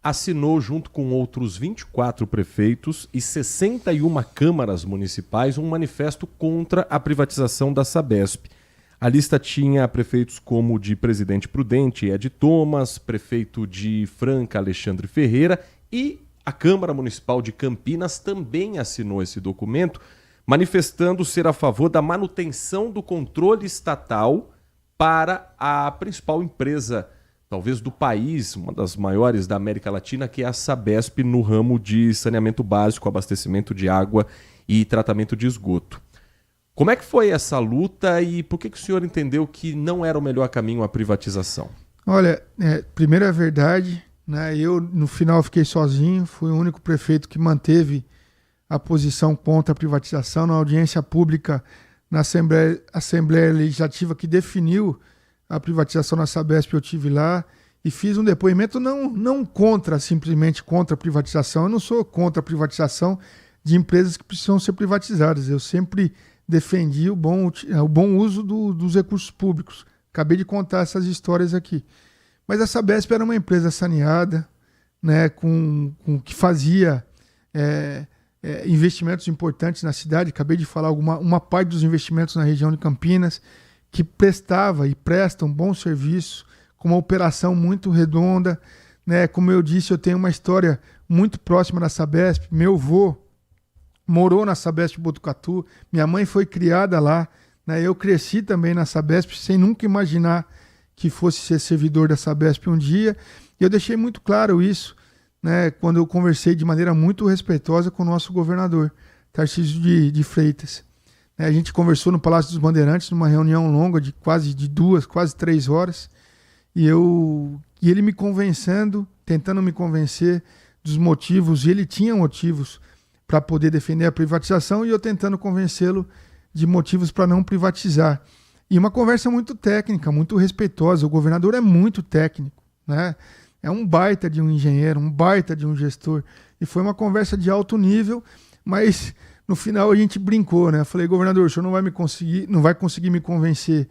assinou, junto com outros 24 prefeitos e 61 câmaras municipais, um manifesto contra a privatização da Sabesp. A lista tinha prefeitos como o de Presidente Prudente, Ed Thomas, prefeito de Franca, Alexandre Ferreira, e a Câmara Municipal de Campinas também assinou esse documento, manifestando ser a favor da manutenção do controle estatal para a principal empresa, talvez do país, uma das maiores da América Latina, que é a Sabesp, no ramo de saneamento básico, abastecimento de água e tratamento de esgoto. Como é que foi essa luta e por que o senhor entendeu que não era o melhor caminho a privatização? Olha, primeiro é verdade, né? Eu, no final, fiquei sozinho, fui o único prefeito que manteve a posição contra a privatização. Na audiência pública, na Assembleia Legislativa que definiu a privatização na Sabesp, eu estive lá e fiz um depoimento não simplesmente contra a privatização. Eu não sou contra a privatização de empresas que precisam ser privatizadas. Eu sempre defendi o bom uso dos recursos públicos. Acabei de contar essas histórias aqui. Mas a Sabesp era uma empresa saneada, né, com que fazia investimentos importantes na cidade. Acabei de falar uma parte dos investimentos na região de Campinas, que prestava e presta um bom serviço, com uma operação muito redonda, né? Como eu disse, eu tenho uma história muito próxima da Sabesp. Meu avô morou na Sabesp Botucatu, minha mãe foi criada lá, né? Eu cresci também na Sabesp sem nunca imaginar que fosse ser servidor da Sabesp um dia, e eu deixei muito claro isso, né, quando eu conversei de maneira muito respeitosa com o nosso governador, Tarcísio de Freitas. A gente conversou no Palácio dos Bandeirantes, numa reunião longa de quase 3 horas, e ele me convencendo, tentando me convencer dos motivos, e ele tinha motivos para poder defender a privatização, e eu tentando convencê-lo de motivos para não privatizar. E uma conversa muito técnica, muito respeitosa. O governador é muito técnico, né? É um baita de um engenheiro, um baita de um gestor. E foi uma conversa de alto nível, mas no final a gente brincou, né? Eu falei, governador, o senhor não vai conseguir me convencer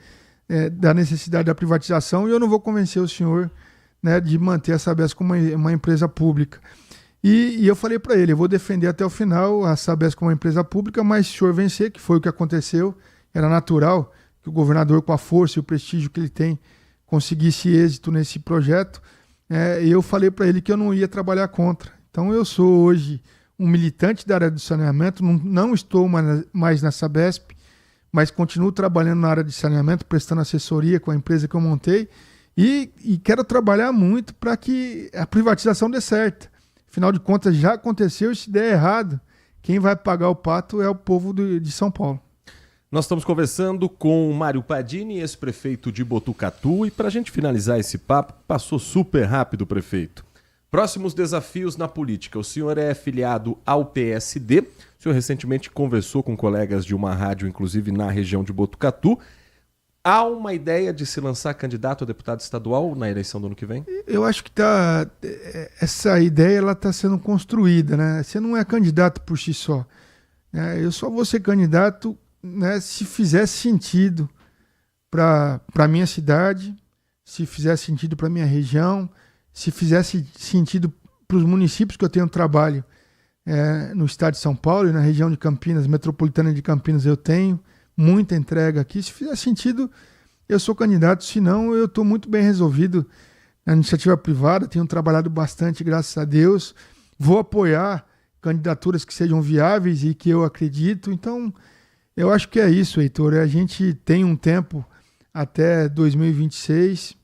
da necessidade da privatização, e eu não vou convencer o senhor, né, de manter a Sabesp como uma empresa pública. E eu falei para ele, eu vou defender até o final a Sabesp como uma empresa pública, mas se o senhor vencer, que foi o que aconteceu, era natural que o governador, com a força e o prestígio que ele tem, conseguisse êxito nesse projeto. Eu falei para ele que eu não ia trabalhar contra. Então eu sou hoje um militante da área do saneamento, não estou mais na Sabesp, mas continuo trabalhando na área de saneamento, prestando assessoria com a empresa que eu montei, e quero trabalhar muito para que a privatização dê certo. Afinal de contas, já aconteceu, e se der errado, quem vai pagar o pato é o povo de São Paulo. Nós estamos conversando com o Mário Padini, ex-prefeito de Botucatu, e para a gente finalizar esse papo, passou super rápido, prefeito. Próximos desafios na política. O senhor é filiado ao PSD, o senhor recentemente conversou com colegas de uma rádio, inclusive na região de Botucatu. Há uma ideia de se lançar candidato a deputado estadual na eleição do ano que vem? Eu acho que essa ideia está sendo construída, né? Você não é candidato por si só, né? Eu só vou ser candidato, né, se fizer sentido para a minha cidade, se fizer sentido para a minha região, se fizesse sentido para os municípios que eu tenho trabalho no estado de São Paulo e na região de Campinas, metropolitana de Campinas, eu tenho muita entrega aqui. Se fizer sentido, eu sou candidato, senão eu estou muito bem resolvido na iniciativa privada, tenho trabalhado bastante, graças a Deus. Vou apoiar candidaturas que sejam viáveis e que eu acredito. Então, eu acho que é isso, Heitor. A gente tem um tempo até 2026,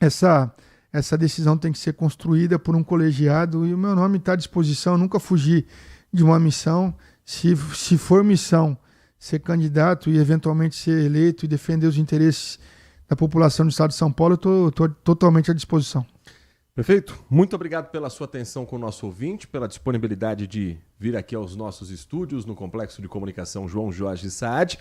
essa decisão tem que ser construída por um colegiado e o meu nome está à disposição. Eu nunca fugi de uma missão. Se for missão ser candidato e eventualmente ser eleito e defender os interesses da população do estado de São Paulo, eu estou totalmente à disposição. Prefeito, muito obrigado pela sua atenção com o nosso ouvinte, pela disponibilidade de vir aqui aos nossos estúdios no Complexo de Comunicação João Jorge Saad.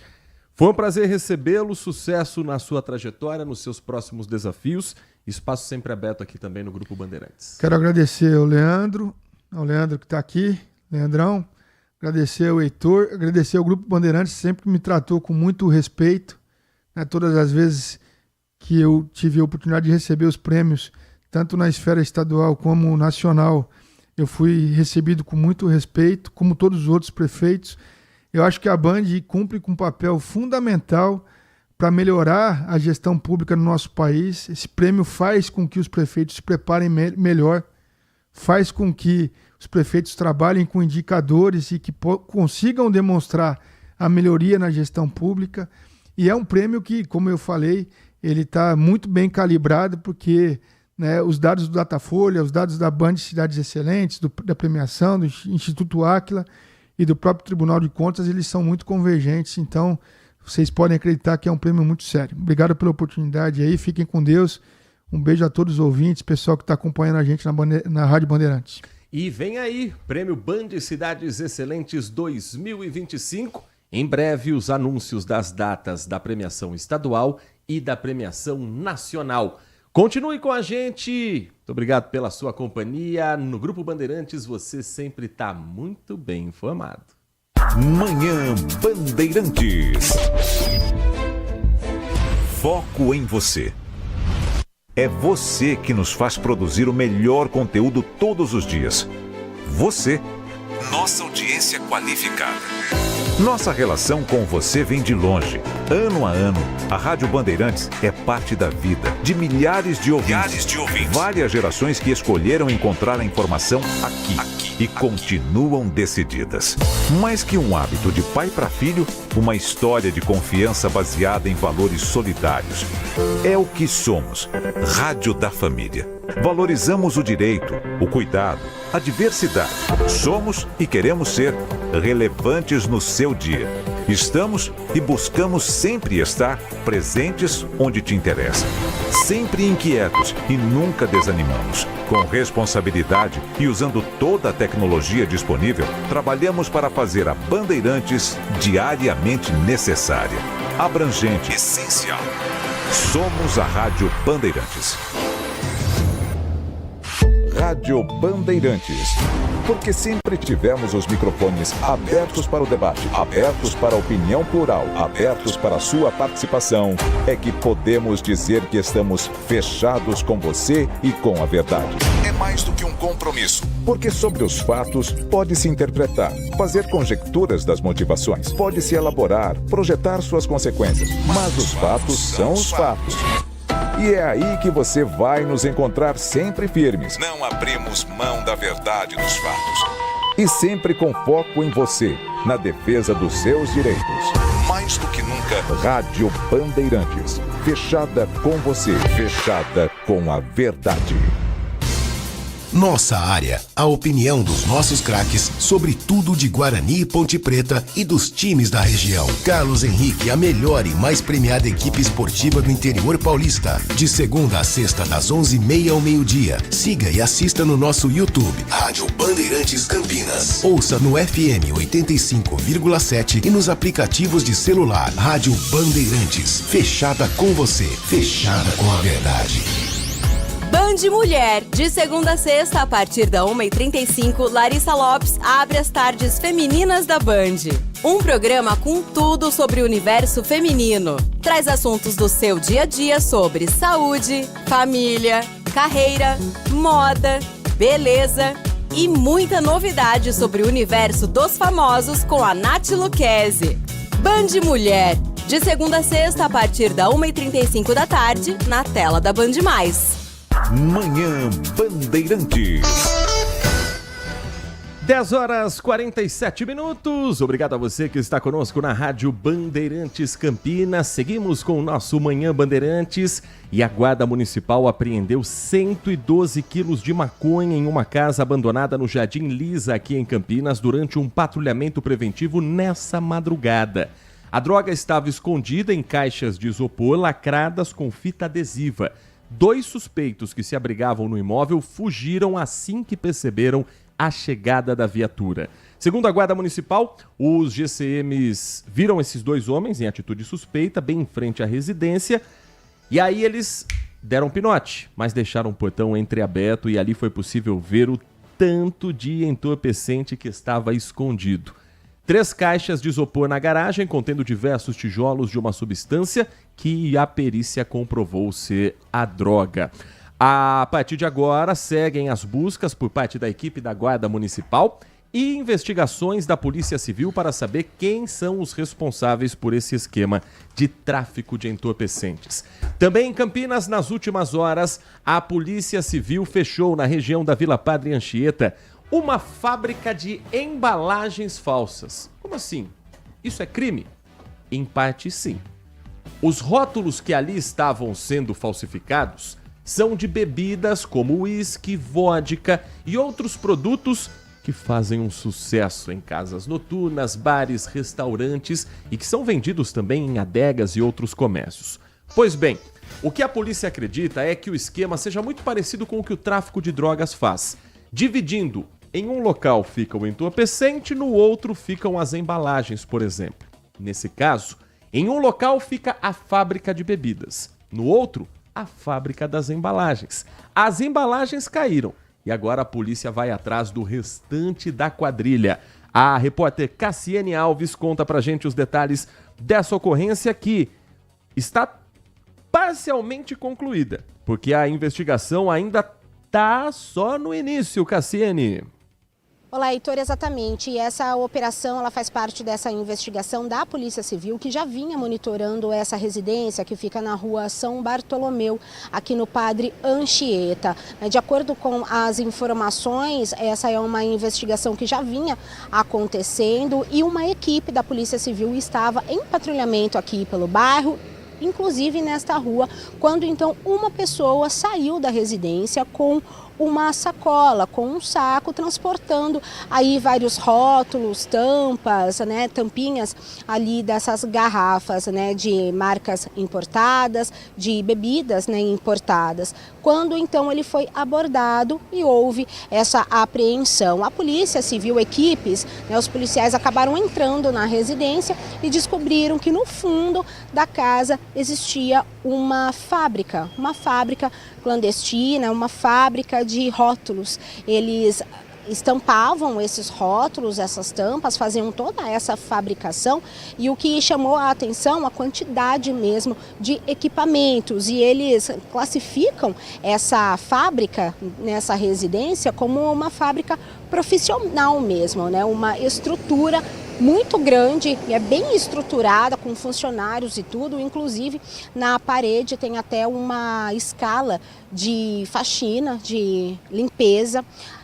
Foi um prazer recebê-lo, sucesso na sua trajetória, nos seus próximos desafios. Espaço sempre aberto aqui também no Grupo Bandeirantes. Quero agradecer ao Leandro que está aqui, Leandrão, agradecer ao Heitor, agradecer ao Grupo Bandeirantes, sempre me tratou com muito respeito, né? Todas as vezes que eu tive a oportunidade de receber os prêmios, tanto na esfera estadual como nacional, eu fui recebido com muito respeito, como todos os outros prefeitos. Eu acho que a Band cumpre com um papel fundamental para melhorar a gestão pública no nosso país. Esse prêmio faz com que os prefeitos se preparem melhor, faz com que os prefeitos trabalhem com indicadores e que consigam demonstrar a melhoria na gestão pública. E é um prêmio que, como eu falei, ele está muito bem calibrado, porque, né, os dados do Datafolha, os dados da Band Cidades Excelentes, da premiação, do Instituto Áquila e do próprio Tribunal de Contas, eles são muito convergentes. Então, vocês podem acreditar que é um prêmio muito sério. Obrigado pela oportunidade aí, fiquem com Deus. Um beijo a todos os ouvintes, pessoal que está acompanhando a gente na Rádio Bandeirantes. E vem aí, Prêmio Band Cidades Excelentes 2025. Em breve, os anúncios das datas da premiação estadual e da premiação nacional. Continue com a gente. Muito obrigado pela sua companhia. No Grupo Bandeirantes, você sempre está muito bem informado. Manhã Bandeirantes. Foco em você. É você que nos faz produzir o melhor conteúdo todos os dias. Você, nossa audiência qualificada. Nossa relação com você vem de longe. Ano a ano, a Rádio Bandeirantes é parte da vida de milhares de ouvintes. Várias gerações que escolheram encontrar a informação aqui e continuam decididas. Mais que um hábito de pai para filho, uma história de confiança baseada em valores solidários. É o que somos. Rádio da Família. Valorizamos o direito, o cuidado, a diversidade. Somos e queremos ser relevantes no seu dia. Estamos e buscamos sempre estar presentes onde te interessa. Sempre inquietos e nunca desanimamos. Com responsabilidade e usando toda a tecnologia disponível, trabalhamos para fazer a Bandeirantes diariamente necessária, abrangente, essencial. Somos a Rádio Bandeirantes. Rádio Bandeirantes. Porque sempre tivemos os microfones abertos para o debate, abertos para a opinião plural, abertos para a sua participação, é que podemos dizer que estamos fechados com você e com a verdade. É mais do que um compromisso, porque sobre os fatos pode-se interpretar, fazer conjecturas das motivações, pode-se elaborar, projetar suas consequências, mas os fatos são os fatos. E é aí que você vai nos encontrar sempre firmes. Não abrimos mão da verdade dos fatos. E sempre com foco em você, na defesa dos seus direitos. Mais do que nunca, Rádio Bandeirantes. Fechada com você, fechada com a verdade. Nossa área, a opinião dos nossos craques sobre tudo de Guarani e Ponte Preta e dos times da região. Carlos Henrique, a melhor e mais premiada equipe esportiva do interior paulista. De segunda a sexta, das 11h30 ao meio-dia. Siga e assista no nosso YouTube, Rádio Bandeirantes Campinas. Ouça no FM 85,7 e nos aplicativos de celular. Rádio Bandeirantes, fechada com você, fechada com a verdade. Band Mulher, de segunda a sexta, a partir da 1h35, Larissa Lopes abre as tardes femininas da Band. Um programa com tudo sobre o universo feminino. Traz assuntos do seu dia a dia sobre saúde, família, carreira, moda, beleza e muita novidade sobre o universo dos famosos com a Nath Lucchesi. Band Mulher, de segunda a sexta, a partir da 1h35 da tarde, na tela da Band+. Manhã Bandeirantes. 10h47. Obrigado a você que está conosco na Rádio Bandeirantes Campinas. Seguimos com o nosso Manhã Bandeirantes e a Guarda Municipal apreendeu 112 quilos de maconha em uma casa abandonada no Jardim Lisa, aqui em Campinas, durante um patrulhamento preventivo nessa madrugada. A droga estava escondida em caixas de isopor lacradas com fita adesiva. 2 suspeitos que se abrigavam no imóvel fugiram assim que perceberam a chegada da viatura. Segundo a Guarda Municipal, os GCMs viram esses 2 homens em atitude suspeita, bem em frente à residência, e aí eles deram pinote, mas deixaram o portão entreaberto e ali foi possível ver o tanto de entorpecente que estava escondido. 3 caixas de isopor na garagem, contendo diversos tijolos de uma substância que a perícia comprovou ser a droga. A partir de agora, seguem as buscas por parte da equipe da Guarda Municipal e investigações da Polícia Civil para saber quem são os responsáveis por esse esquema de tráfico de entorpecentes. Também em Campinas, nas últimas horas, a Polícia Civil fechou na região da Vila Padre Anchieta uma fábrica de embalagens falsas. Como assim? Isso é crime? Em parte, sim. Os rótulos que ali estavam sendo falsificados são de bebidas como uísque, vodka e outros produtos que fazem um sucesso em casas noturnas, bares, restaurantes e que são vendidos também em adegas e outros comércios. Pois bem, o que a polícia acredita é que o esquema seja muito parecido com o que o tráfico de drogas faz. Dividindo, em um local fica o entorpecente, no outro ficam as embalagens, por exemplo. Nesse caso, em um local fica a fábrica de bebidas, no outro, a fábrica das embalagens. As embalagens caíram e agora a polícia vai atrás do restante da quadrilha. A repórter Cassiane Alves conta pra gente os detalhes dessa ocorrência que está parcialmente concluída, porque a investigação ainda tá só no início, Cassiane. Olá, Heitor, exatamente. E essa operação ela faz parte dessa investigação da Polícia Civil, que já vinha monitorando essa residência que fica na rua São Bartolomeu, aqui no Padre Anchieta. De acordo com as informações, essa é uma investigação que já vinha acontecendo e uma equipe da Polícia Civil estava em patrulhamento aqui pelo bairro, inclusive nesta rua, quando então uma pessoa saiu da residência com uma sacola, com um saco, transportando aí vários rótulos, tampas, né, tampinhas ali dessas garrafas, né, de marcas importadas, de bebidas, né, importadas. Quando então ele foi abordado e houve essa apreensão. A Polícia Civil, equipes, né, os policiais acabaram entrando na residência e descobriram que no fundo da casa existia uma fábrica clandestina, uma fábrica de rótulos. Eles estampavam esses rótulos, essas tampas, faziam toda essa fabricação e o que chamou a atenção, a quantidade mesmo de equipamentos, e eles classificam essa fábrica nessa residência como uma fábrica profissional mesmo, né? Uma estrutura muito grande, é bem estruturada, com funcionários e tudo, inclusive na parede tem até uma escala de faxina, de limpeza.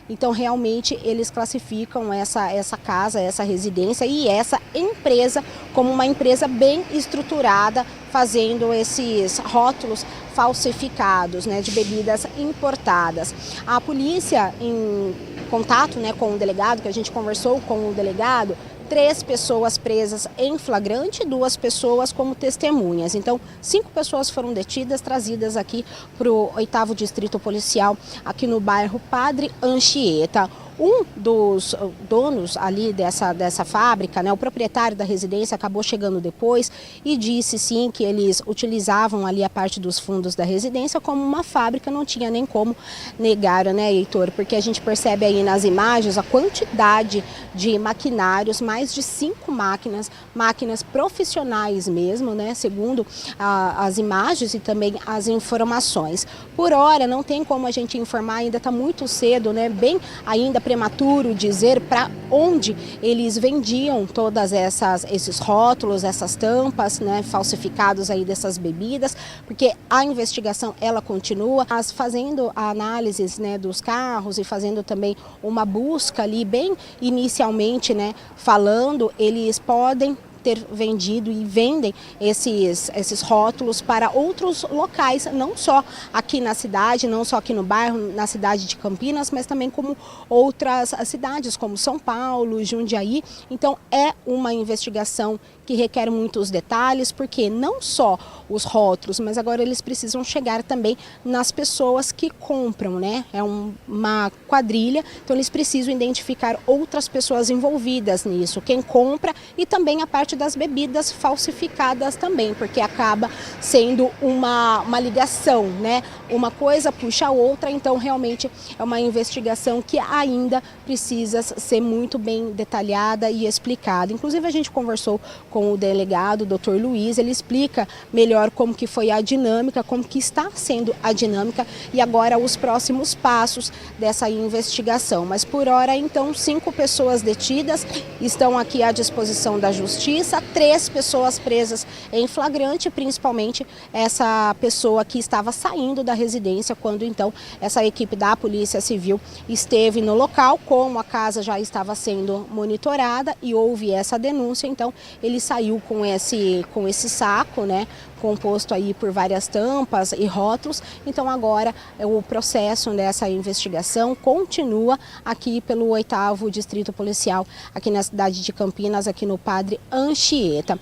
Então, realmente, eles classificam essa casa, essa residência e essa empresa como uma empresa bem estruturada, fazendo esses rótulos falsificados, né, de bebidas importadas. A polícia, em contato, né, com o delegado, que a gente conversou com o delegado, 3 pessoas presas em flagrante e 2 pessoas como testemunhas. Então, 5 pessoas foram detidas, trazidas aqui para o 8º Distrito Policial, aqui no bairro Padre Anchieta. Um dos donos ali dessa fábrica, né, o proprietário da residência, acabou chegando depois e disse sim que eles utilizavam ali a parte dos fundos da residência como uma fábrica, não tinha nem como negar, né, Heitor? Porque a gente percebe aí nas imagens a quantidade de maquinários, mais de 5 máquinas profissionais mesmo, né, segundo as imagens e também as informações. Por hora não tem como a gente informar, ainda está muito cedo, né, bem ainda prematuro dizer para onde eles vendiam todas esses rótulos, essas tampas, né, falsificados aí dessas bebidas, porque a investigação ela continua, mas fazendo a análise, né, dos carros e fazendo também uma busca ali bem inicialmente, né, falando, eles podem ter vendido e vendem esses rótulos para outros locais, não só aqui na cidade, não só aqui no bairro, na cidade de Campinas, mas também como outras cidades, como São Paulo, Jundiaí. Então é uma investigação que requer muitos detalhes, porque não só os rótulos, mas agora eles precisam chegar também nas pessoas que compram, né? É uma quadrilha, então eles precisam identificar outras pessoas envolvidas nisso, quem compra e também a parte das bebidas falsificadas também, porque acaba sendo uma ligação, né? Uma coisa puxa a outra, então realmente é uma investigação que ainda precisa ser muito bem detalhada e explicada. Inclusive a gente conversou com o delegado, o Dr. Luiz, ele explica melhor como que foi a dinâmica, como que está sendo a dinâmica e agora os próximos passos dessa investigação. Mas por hora, então, 5 pessoas detidas estão aqui à disposição da Justiça, 3 pessoas presas em flagrante, principalmente essa pessoa que estava saindo da residência quando então essa equipe da Polícia Civil esteve no local, como a casa já estava sendo monitorada e houve essa denúncia, então ele saiu com esse saco, né, composto aí por várias tampas e rótulos. Então agora o processo dessa investigação continua aqui pelo 8º Distrito Policial, aqui na cidade de Campinas, aqui no Padre Anchieta.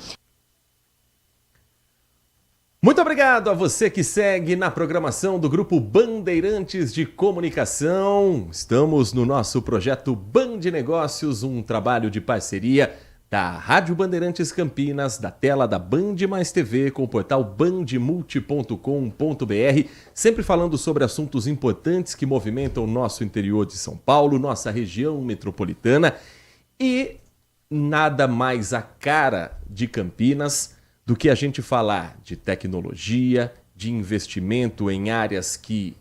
Muito obrigado a você que segue na programação do Grupo Bandeirantes de Comunicação. Estamos no nosso projeto Band Negócios, um trabalho de parceria da Rádio Bandeirantes Campinas, da tela da Band Mais TV, com o portal bandmulti.com.br, sempre falando sobre assuntos importantes que movimentam o nosso interior de São Paulo, nossa região metropolitana, e nada mais a cara de Campinas do que a gente falar de tecnologia, de investimento em áreas que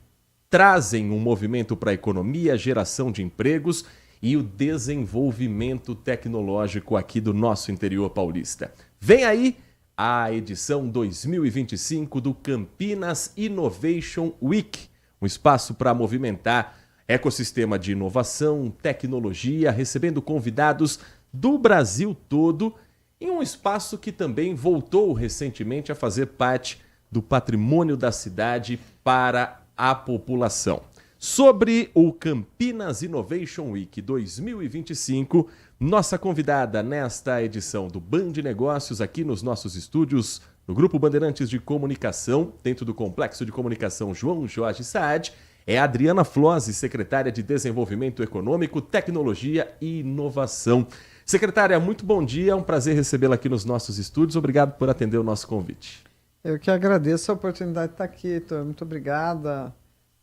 trazem um movimento para a economia, geração de empregos e o desenvolvimento tecnológico aqui do nosso interior paulista. Vem aí a edição 2025 do Campinas Innovation Week, um espaço para movimentar ecossistema de inovação, tecnologia, recebendo convidados do Brasil todo, em um espaço que também voltou recentemente a fazer parte do patrimônio da cidade para a população. Sobre o Campinas Innovation Week 2025, nossa convidada nesta edição do Band Negócios, aqui nos nossos estúdios, no Grupo Bandeirantes de Comunicação, dentro do Complexo de Comunicação João Jorge Saad, é a Adriana Flose, secretária de Desenvolvimento Econômico, Tecnologia e Inovação. Secretária, muito bom dia, é um prazer recebê-la aqui nos nossos estúdios. Obrigado por atender o nosso convite. Eu que agradeço a oportunidade de estar aqui, Heitor. Muito obrigada.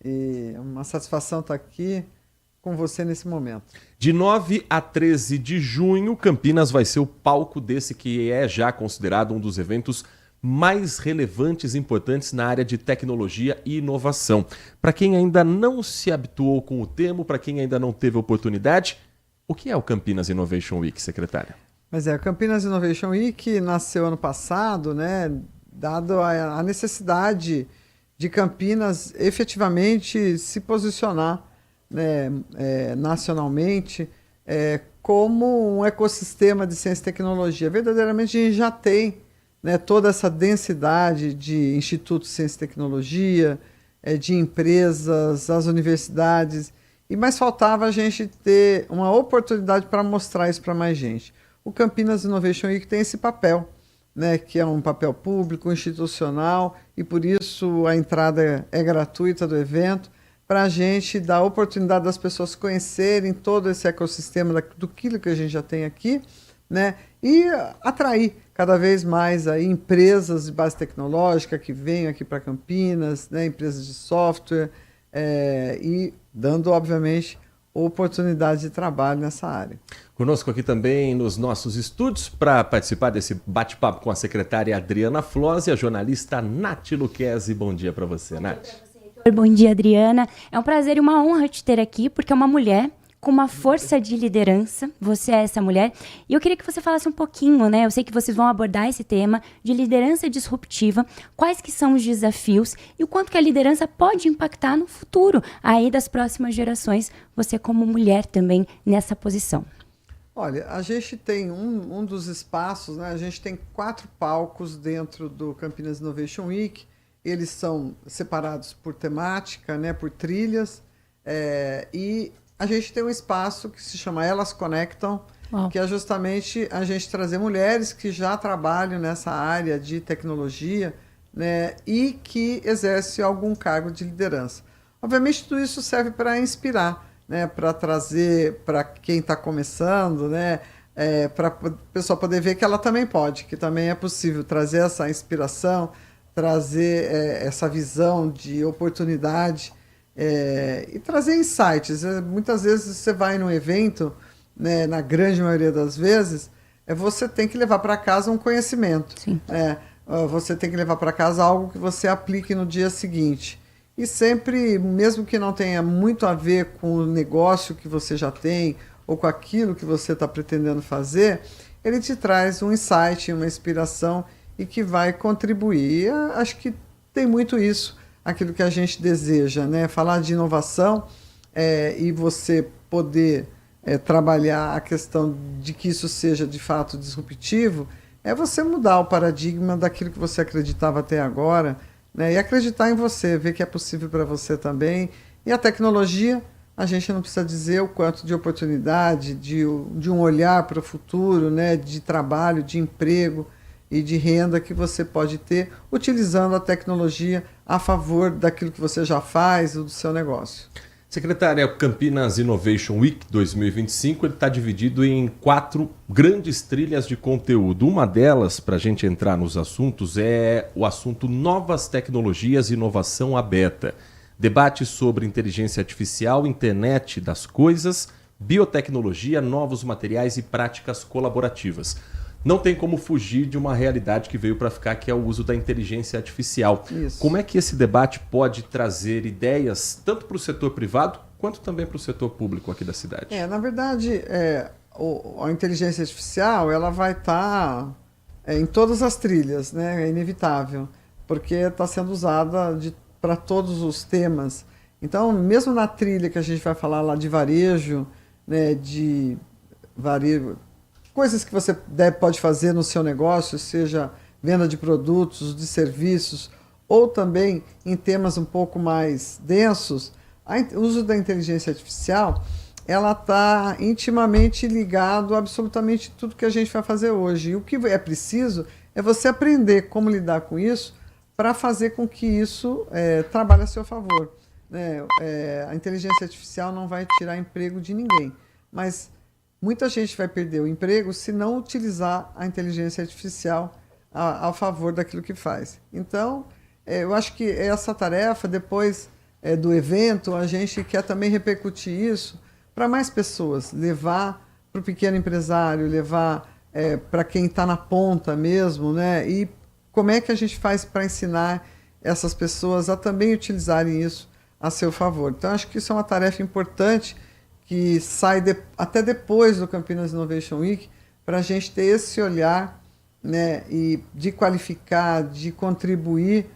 E é uma satisfação estar aqui com você nesse momento. De 9 a 13 de junho, Campinas vai ser o palco desse que é já considerado um dos eventos mais relevantes e importantes na área de tecnologia e inovação. Para quem ainda não se habituou com o termo, para quem ainda não teve oportunidade, o que é o Campinas Innovation Week, secretária? Mas o Campinas Innovation Week nasceu ano passado, né, dado a necessidade de Campinas efetivamente se posicionar, né, nacionalmente como um ecossistema de ciência e tecnologia. Verdadeiramente a gente já tem, né, toda essa densidade de institutos de ciência e tecnologia, de empresas, as universidades, mas faltava a gente ter uma oportunidade para mostrar isso para mais gente. O Campinas Innovation Week tem esse papel, né, que é um papel público, institucional, e por isso a entrada é gratuita do evento, para a gente dar a oportunidade das pessoas conhecerem todo esse ecossistema do que a gente já tem aqui, né, e atrair cada vez mais aí empresas de base tecnológica que venham aqui para Campinas, né, empresas de software, e dando, obviamente, oportunidade de trabalho nessa área. Conosco aqui também nos nossos estúdios, para participar desse bate-papo com a secretária Adriana Flose e a jornalista Nath Luquezzi. Bom dia para você, Nath. Bom dia, Adriana. É um prazer e uma honra te ter aqui, porque é uma mulher com uma força de liderança, você é essa mulher, e eu queria que você falasse um pouquinho, né, eu sei que vocês vão abordar esse tema de liderança disruptiva, quais que são os desafios e o quanto que a liderança pode impactar no futuro aí das próximas gerações, você como mulher também nessa posição. Olha, a gente tem um dos espaços, né, a gente tem 4 palcos dentro do Campinas Innovation Week, eles são separados por temática, né, por trilhas, e a gente tem um espaço que se chama Elas Conectam, que é justamente a gente trazer mulheres que já trabalham nessa área de tecnologia, né, e que exercem algum cargo de liderança. Obviamente, tudo isso serve para inspirar, né, para trazer para quem está começando, né, para a pessoa poder ver que ela também pode, que também é possível trazer essa inspiração, trazer essa visão de oportunidade, e trazer insights. Muitas vezes você vai num evento, né, na grande maioria das vezes, você tem que levar para casa um conhecimento. Você tem que levar para casa algo que você aplique no dia seguinte. E sempre, mesmo que não tenha muito a ver com o negócio que você já tem ou com aquilo que você está pretendendo fazer, ele te traz um insight, uma inspiração e que vai contribuir. E acho que tem muito isso, aquilo que a gente deseja, né? Falar de inovação e você poder trabalhar a questão de que isso seja de fato disruptivo, é você mudar o paradigma daquilo que você acreditava até agora, né? E acreditar em você, ver que é possível para você também. E a tecnologia, a gente não precisa dizer o quanto de oportunidade, de um olhar para o futuro, né? De trabalho, de emprego e de renda que você pode ter utilizando a tecnologia a favor daquilo que você já faz ou do seu negócio. Secretária, o Campinas Innovation Week 2025 está dividido em 4 grandes trilhas de conteúdo. Uma delas, para a gente entrar nos assuntos, é o assunto Novas Tecnologias e Inovação Aberta. Debate sobre inteligência artificial, internet das coisas, biotecnologia, novos materiais e práticas colaborativas. Não tem como fugir de uma realidade que veio para ficar, que é o uso da inteligência artificial. Isso. Como é que esse debate pode trazer ideias tanto para o setor privado quanto também para o setor público aqui da cidade? Na verdade, a inteligência artificial ela vai estar em todas as trilhas, né? É inevitável, porque está sendo usada para todos os temas. Então, mesmo na trilha que a gente vai falar lá de varejo, né? De varejo, coisas que você pode fazer no seu negócio, seja venda de produtos, de serviços, ou também em temas um pouco mais densos, o uso da inteligência artificial ela está intimamente ligado a absolutamente tudo que a gente vai fazer hoje. E o que é preciso é você aprender como lidar com isso para fazer com que isso trabalhe a seu favor. A inteligência artificial não vai tirar emprego de ninguém, mas muita gente vai perder o emprego se não utilizar a inteligência artificial a favor daquilo que faz. Então, eu acho que essa tarefa, depois do evento, a gente quer também repercutir isso para mais pessoas, levar para o pequeno empresário, levar para quem está na ponta mesmo, né? E como é que a gente faz para ensinar essas pessoas a também utilizarem isso a seu favor. Então, acho que isso é uma tarefa importante que sai até depois do Campinas Innovation Week, para a gente ter esse olhar, né, e de qualificar, de contribuir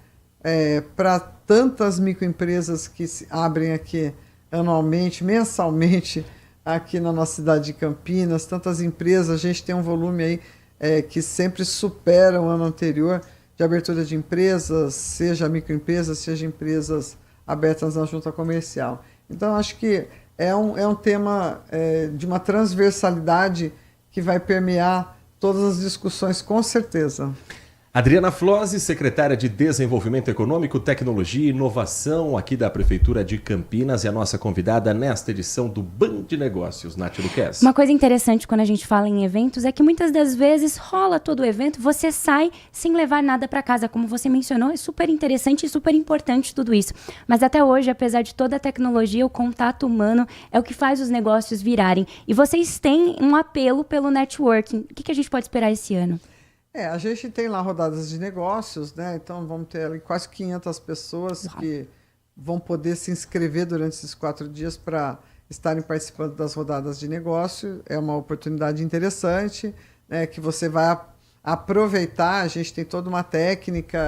para tantas microempresas que se abrem aqui anualmente, mensalmente, aqui na nossa cidade de Campinas, tantas empresas, a gente tem um volume aí que sempre supera o ano anterior de abertura de empresas, seja microempresas, seja empresas abertas na junta comercial. Então, acho que é um tema de uma transversalidade que vai permear todas as discussões, com certeza. Adriana Flose, secretária de Desenvolvimento Econômico, Tecnologia e Inovação aqui da Prefeitura de Campinas, é a nossa convidada nesta edição do Band Negócios, Nath Luquez. Uma coisa interessante quando a gente fala em eventos é que muitas das vezes rola todo o evento, você sai sem levar nada para casa, como você mencionou, é super interessante e super importante tudo isso. Mas até hoje, apesar de toda a tecnologia, o contato humano é o que faz os negócios virarem. E vocês têm um apelo pelo networking. O que a gente pode esperar esse ano? A gente tem lá rodadas de negócios, né? Então vamos ter ali quase 500 pessoas que vão poder se inscrever durante esses 4 dias para estarem participando das rodadas de negócio. É uma oportunidade interessante, né, que você vai aproveitar. A gente tem toda uma técnica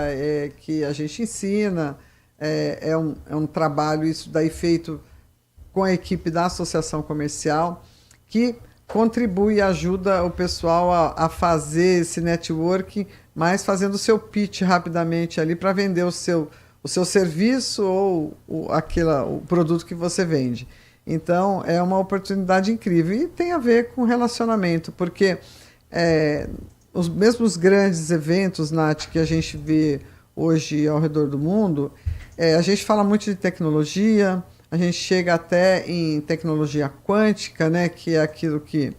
que a gente ensina. É um trabalho, isso daí, feito com a equipe da Associação Comercial, que contribui e ajuda o pessoal a fazer esse networking, mas fazendo o seu pitch rapidamente ali para vender o seu serviço ou o produto que você vende. Então, é uma oportunidade incrível. E tem a ver com relacionamento, porque os mesmos grandes eventos, Nath, que a gente vê hoje ao redor do mundo, a gente fala muito de tecnologia, a gente chega até em tecnologia quântica, né, que é aquilo que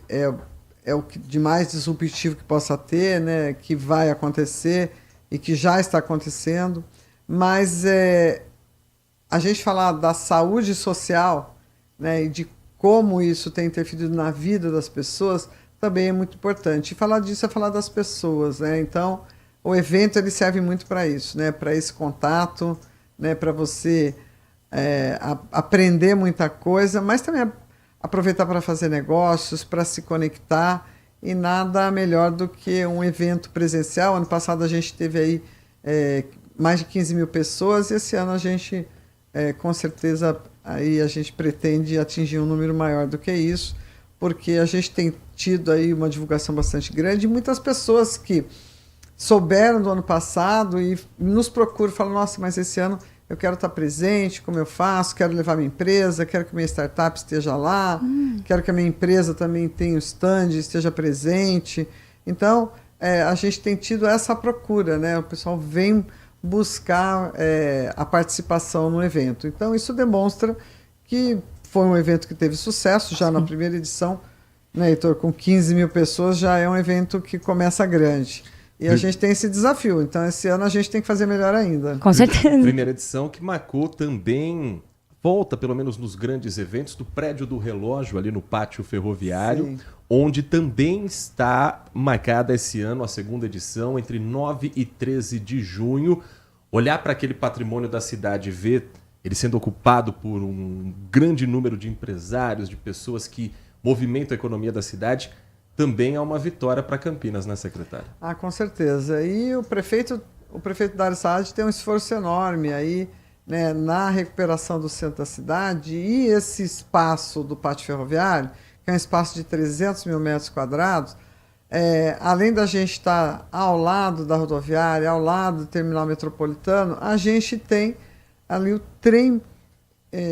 é o que de mais disruptivo que possa ter, né, que vai acontecer e que já está acontecendo. Mas a gente falar da saúde social, né, e de como isso tem interferido na vida das pessoas também é muito importante. E falar disso é falar das pessoas, né? Então, o evento ele serve muito para isso, né, para esse contato, né, para você aprender muita coisa, mas também aproveitar para fazer negócios, para se conectar, e nada melhor do que um evento presencial. Ano passado a gente teve aí mais de 15 mil pessoas, e esse ano a gente, com certeza, aí a gente pretende atingir um número maior do que isso, porque a gente tem tido aí uma divulgação bastante grande, e muitas pessoas que souberam do ano passado e nos procuram, falam, nossa, mas esse ano eu quero estar presente, como eu faço, quero levar minha empresa, quero que minha startup esteja lá, quero que a minha empresa também tenha um stand, esteja presente. Então, a gente tem tido essa procura, né? O pessoal vem buscar a participação no evento. Então, isso demonstra que foi um evento que teve sucesso já na primeira edição, né, Heitor? Com 15 mil pessoas já é um evento que começa grande. E a gente tem esse desafio, então esse ano a gente tem que fazer melhor ainda. Com certeza. Primeira edição que marcou também, volta pelo menos nos grandes eventos, do Prédio do Relógio, ali no Pátio Ferroviário, sim, onde também está marcada esse ano a segunda edição, entre 9 e 13 de junho. Olhar para aquele patrimônio da cidade e ver ele sendo ocupado por um grande número de empresários, de pessoas que movimentam a economia da cidade, também é uma vitória para Campinas, né, secretário? Ah, com certeza. E o prefeito Dário Saad tem um esforço enorme aí, né, na recuperação do centro da cidade, e esse espaço do Pátio Ferroviário, que é um espaço de 300 mil metros quadrados, além da gente estar ao lado da rodoviária, ao lado do terminal metropolitano, a gente tem ali o trem,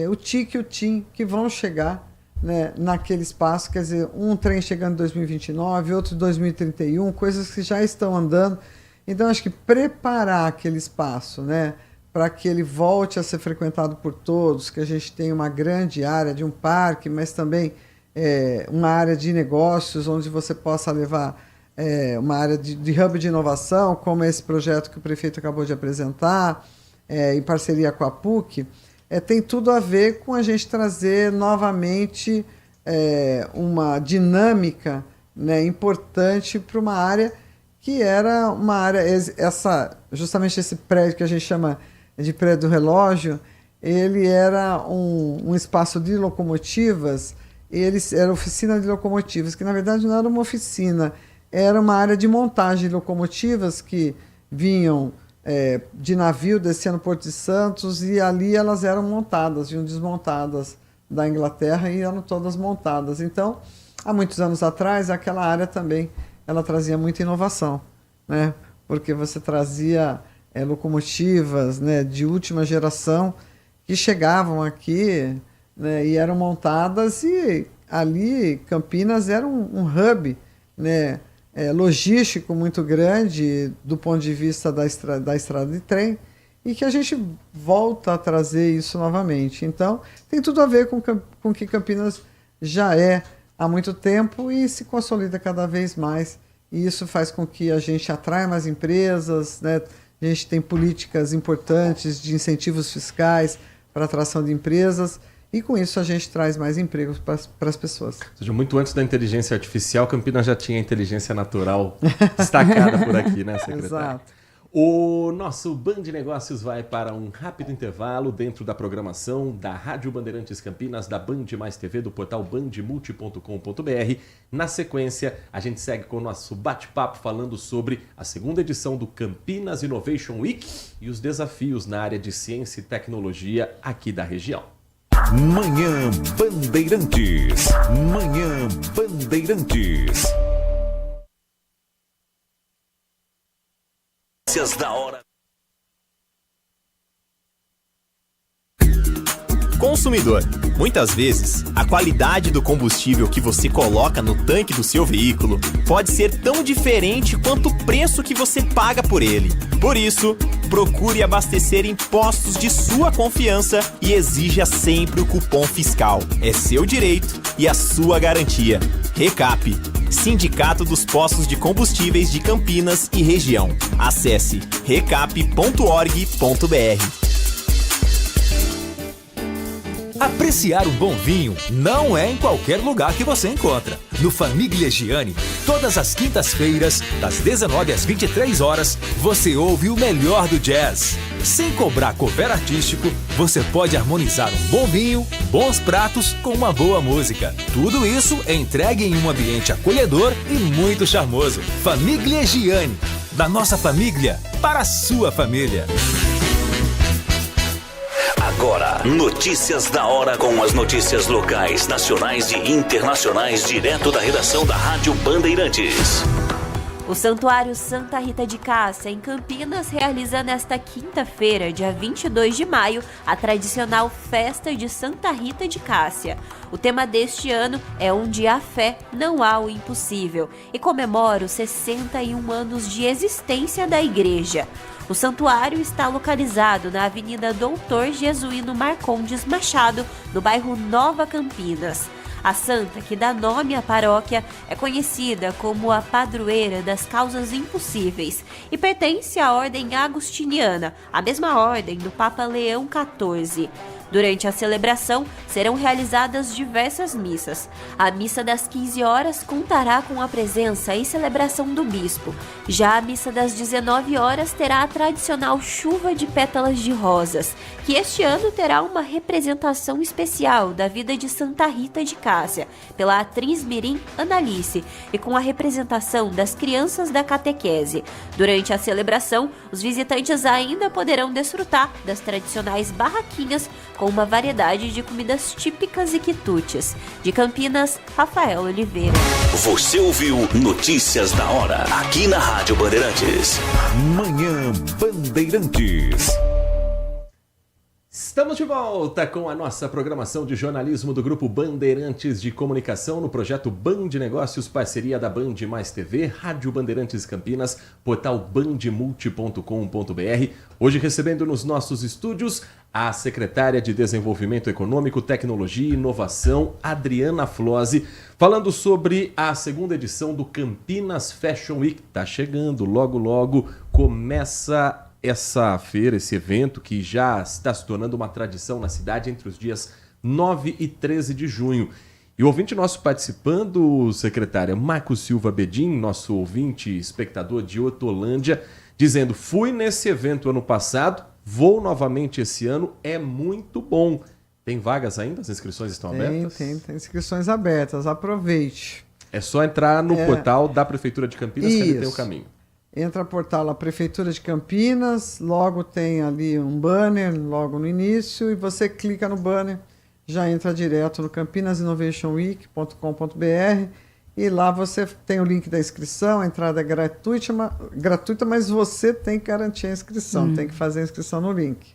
o TIC e o TIM, que vão chegar, né, naquele espaço. Quer dizer, um trem chegando em 2029, outro em 2031, coisas que já estão andando. Então, acho que preparar aquele espaço, né, para que ele volte a ser frequentado por todos, que a gente tenha uma grande área de um parque, mas também uma área de negócios, onde você possa levar uma área de hub de inovação, como esse projeto que o prefeito acabou de apresentar, em parceria com a PUC, tem tudo a ver com a gente trazer novamente uma dinâmica, né, importante para uma área que era uma área, justamente esse prédio que a gente chama de Prédio do Relógio, ele era um espaço de locomotivas, era oficina de locomotivas, que na verdade não era uma oficina, era uma área de montagem de locomotivas que vinham de navio, descendo no Porto de Santos, e ali elas eram montadas, vinham desmontadas da Inglaterra e eram todas montadas. Então, há muitos anos atrás, aquela área também ela trazia muita inovação, né? Porque você trazia locomotivas, né, de última geração que chegavam aqui, né, e eram montadas, e ali Campinas era um hub, né, logístico muito grande do ponto de vista da estrada de trem, e que a gente volta a trazer isso novamente. Então, tem tudo a ver com o que Campinas já é há muito tempo e se consolida cada vez mais. E isso faz com que a gente atraia mais empresas, né? A gente tem políticas importantes de incentivos fiscais para atração de empresas, e com isso a gente traz mais empregos para as pessoas. Ou seja, muito antes da inteligência artificial, Campinas já tinha a inteligência natural destacada por aqui, né, secretário? Exato. O nosso Band Negócios vai para um rápido intervalo dentro da programação da Rádio Bandeirantes Campinas, da Band Mais TV, do portal bandmulti.com.br. Na sequência, a gente segue com o nosso bate-papo falando sobre a segunda edição do Campinas Innovation Week e os desafios na área de ciência e tecnologia aqui da região. Manhã Bandeirantes. Manhã Bandeirantes. Da hora. Consumidor, muitas vezes a qualidade do combustível que você coloca no tanque do seu veículo pode ser tão diferente quanto o preço que você paga por ele. Por isso, procure abastecer em postos de sua confiança e exija sempre o cupom fiscal. É seu direito e a sua garantia. Recap, Sindicato dos Postos de Combustíveis de Campinas e Região. Acesse recap.org.br. Apreciar um bom vinho não é em qualquer lugar que você encontra. No Famiglia Gianni, todas as quintas-feiras, das 19 às 23 horas, você ouve o melhor do jazz. Sem cobrar cover artístico, você pode harmonizar um bom vinho, bons pratos com uma boa música. Tudo isso é entregue em um ambiente acolhedor e muito charmoso. Famiglia Gianni, da nossa família para a sua família. Agora, notícias da hora com as notícias locais, nacionais e internacionais, direto da redação da Rádio Bandeirantes. O Santuário Santa Rita de Cássia, em Campinas, realiza nesta quinta-feira, dia 22 de maio, a tradicional Festa de Santa Rita de Cássia. O tema deste ano é Onde há fé, não há o impossível, e comemora os 61 anos de existência da igreja. O santuário está localizado na Avenida Doutor Jesuíno Marcondes Machado, no bairro Nova Campinas. A santa, que dá nome à paróquia, é conhecida como a padroeira das causas impossíveis e pertence à ordem agostiniana, a mesma ordem do Papa Leão XIV. Durante a celebração, serão realizadas diversas missas. A missa das 15 horas contará com a presença e celebração do bispo. Já a missa das 19 horas terá a tradicional chuva de pétalas de rosas, que este ano terá uma representação especial da vida de Santa Rita de Cássia, pela atriz mirim Analice, e com a representação das crianças da catequese. Durante a celebração, os visitantes ainda poderão desfrutar das tradicionais barraquinhas com uma variedade de comidas típicas e quitutes. De Campinas, Rafael Oliveira. Você ouviu Notícias da Hora, aqui na Rádio Bandeirantes. Manhã Bandeirantes. Estamos de volta com a nossa programação de jornalismo do Grupo Bandeirantes de Comunicação no projeto Band Negócios, parceria da Band Mais TV, Rádio Bandeirantes Campinas, portal bandmulti.com.br. Hoje recebendo nos nossos estúdios a secretária de Desenvolvimento Econômico, Tecnologia e Inovação, Adriana Flose, falando sobre a segunda edição do Campinas Fashion Week. Tá chegando, logo logo começa essa feira, esse evento que já está se tornando uma tradição na cidade entre os dias 9 e 13 de junho. E o ouvinte nosso participando, secretária, Marco Silva Bedin, nosso ouvinte espectador de Hortolândia, dizendo: fui nesse evento ano passado, vou novamente esse ano, é muito bom. Tem vagas ainda? As inscrições estão abertas? Tem inscrições abertas, aproveite. É só entrar no portal da Prefeitura de Campinas que ali tem o caminho. Entra no portal da Prefeitura de Campinas, logo tem ali um banner, logo no início, e você clica no banner, já entra direto no campinasinnovationweek.com.br e lá você tem o link da inscrição, a entrada é gratuita, mas você tem que garantir a inscrição, tem que fazer a inscrição no link.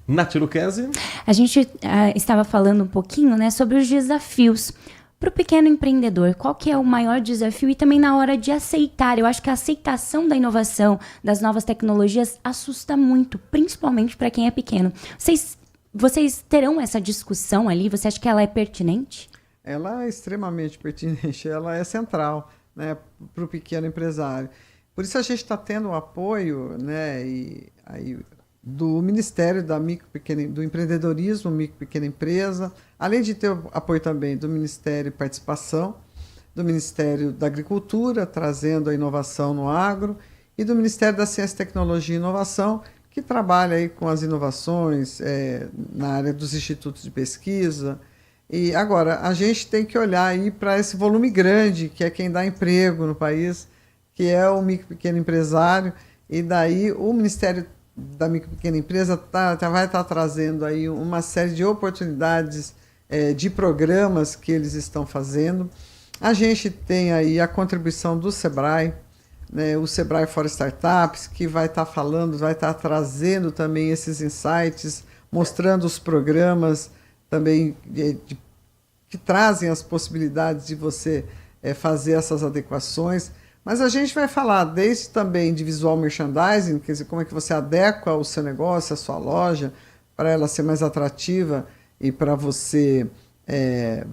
Nath Lucchesi? A gente estava falando um pouquinho, né, sobre os desafios. Para o pequeno empreendedor, qual que é o maior desafio? E também na hora de aceitar. Eu acho que a aceitação da inovação, das novas tecnologias, assusta muito, principalmente para quem é pequeno. Vocês terão essa discussão ali? Você acha que ela é pertinente? Ela é extremamente pertinente, ela é central, né, para o pequeno empresário. Por isso a gente está tendo o apoio, né, do Ministério do Empreendedorismo, Micro e Pequena Empresa, além de ter o apoio também do Ministério de Participação, do Ministério da Agricultura, trazendo a inovação no agro, e do Ministério da Ciência, Tecnologia e Inovação, que trabalha aí com as inovações na área dos institutos de pesquisa. E agora, a gente tem que olhar aí para esse volume grande, que é quem dá emprego no país, que é o micro e pequeno empresário, e daí o Ministério da Micro e Pequena Empresa vai estar trazendo aí uma série de oportunidades de programas que eles estão fazendo. A gente tem aí a contribuição do SEBRAE, né, o SEBRAE for Startups, que vai estar falando, vai estar trazendo também esses insights, mostrando os programas também que trazem as possibilidades de você fazer essas adequações. Mas a gente vai falar desde também de visual merchandising, quer dizer, como é que você adequa o seu negócio, a sua loja, para ela ser mais atrativa e para você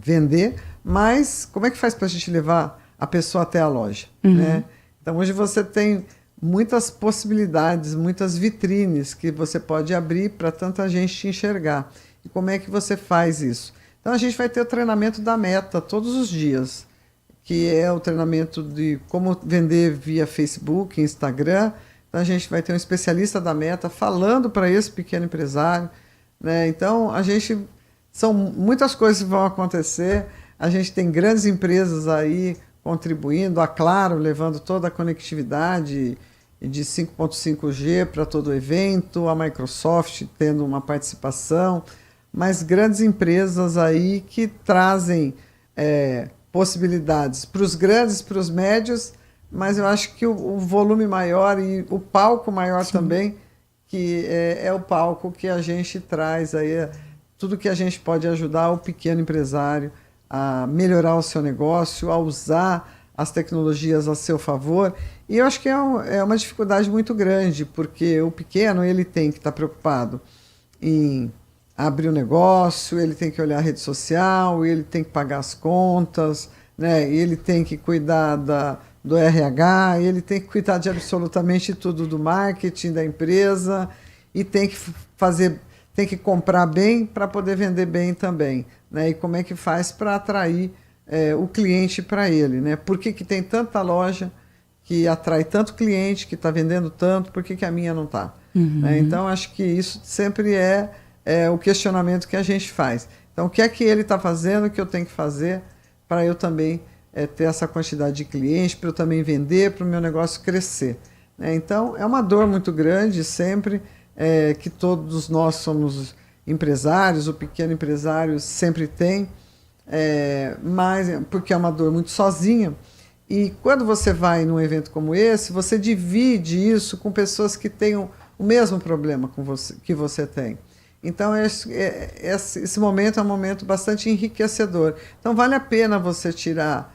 vender, mas como é que faz para a gente levar a pessoa até a loja, né? Então hoje você tem muitas possibilidades, muitas vitrines que você pode abrir para tanta gente te enxergar. E como é que você faz isso? Então a gente vai ter o treinamento da Meta todos os dias, que é o treinamento de como vender via Facebook, Instagram. Então a gente vai ter um especialista da Meta falando para esse pequeno empresário, né? Então são muitas coisas que vão acontecer. A gente tem grandes empresas aí contribuindo, a Claro levando toda a conectividade de 5.5G para todo o evento, a Microsoft tendo uma participação, mas grandes empresas aí que trazem possibilidades para os grandes, para os médios, mas eu acho que o volume maior e o palco maior também, que é o palco que a gente traz aí, tudo que a gente pode ajudar o pequeno empresário a melhorar o seu negócio, a usar as tecnologias a seu favor. E eu acho que é uma dificuldade muito grande, porque o pequeno ele tem que estar preocupado em abrir o negócio, ele tem que olhar a rede social, ele tem que pagar as contas, né? Ele tem que cuidar do RH, ele tem que cuidar de absolutamente tudo do marketing da empresa e tem que comprar bem para poder vender bem também, né? E como é que faz para atrair o cliente para ele, né? Por que tem tanta loja que atrai tanto cliente, que está vendendo tanto, por que a minha não está? Né? Então, acho que isso sempre é o questionamento que a gente faz. Então, o que é que ele está fazendo, que eu tenho que fazer para eu também ter essa quantidade de clientes, para eu também vender, para o meu negócio crescer, né? Então, é uma dor muito grande sempre, que todos nós somos empresários, o pequeno empresário sempre tem, mas porque é uma dor muito sozinha. E quando você vai num evento como esse, você divide isso com pessoas que tenham o mesmo problema que você tem. Então, esse momento é um momento bastante enriquecedor. Então, vale a pena você tirar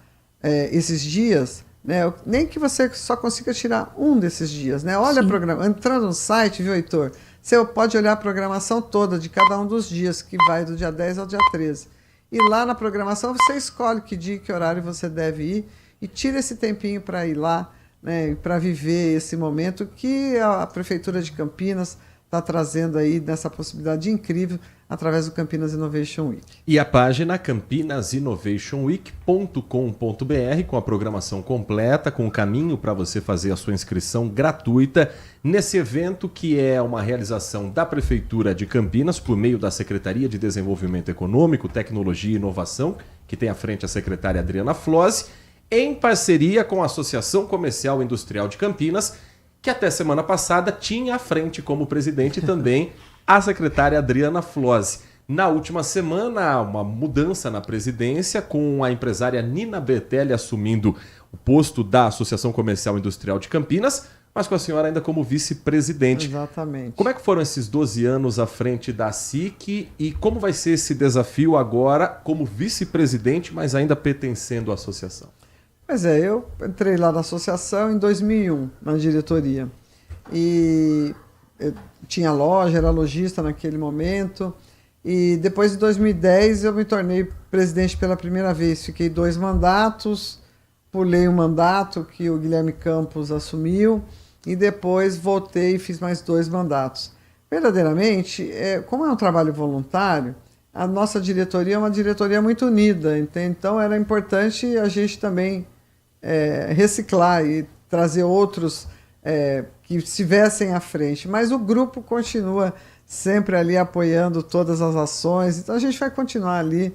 esses dias, né? Nem que você só consiga tirar um desses dias, né? Olha, entrando no site, viu, Heitor? Você pode olhar a programação toda de cada um dos dias, que vai do dia 10 ao dia 13. E lá na programação você escolhe que dia e que horário você deve ir e tira esse tempinho para ir lá, né? Para viver esse momento que a Prefeitura de Campinas está trazendo aí nessa possibilidade incrível através do Campinas Innovation Week. E a página campinasinnovationweek.com.br com a programação completa, com o caminho para você fazer a sua inscrição gratuita nesse evento que é uma realização da Prefeitura de Campinas por meio da Secretaria de Desenvolvimento Econômico, Tecnologia e Inovação, que tem à frente a secretária Adriana Flose, em parceria com a Associação Comercial e Industrial de Campinas, que até semana passada tinha à frente como presidente também a secretária Adriana Flose. Na última semana, uma mudança na presidência, com a empresária Nina Bertelli assumindo o posto da Associação Comercial e Industrial de Campinas, mas com a senhora ainda como vice-presidente. Exatamente. Como é que foram esses 12 anos à frente da SIC e como vai ser esse desafio agora como vice-presidente, mas ainda pertencendo à associação? Pois é, eu entrei lá na associação em 2001, na diretoria. E eu tinha loja, era lojista naquele momento. E depois de 2010 eu me tornei presidente pela primeira vez. Fiquei 2 mandatos, pulei um mandato que o Guilherme Campos assumiu e depois voltei e fiz mais 2 mandatos. Verdadeiramente, como é um trabalho voluntário, a nossa diretoria é uma diretoria muito unida, então era importante a gente também reciclar e trazer outros que estivessem à frente, mas o grupo continua sempre ali apoiando todas as ações, então a gente vai continuar ali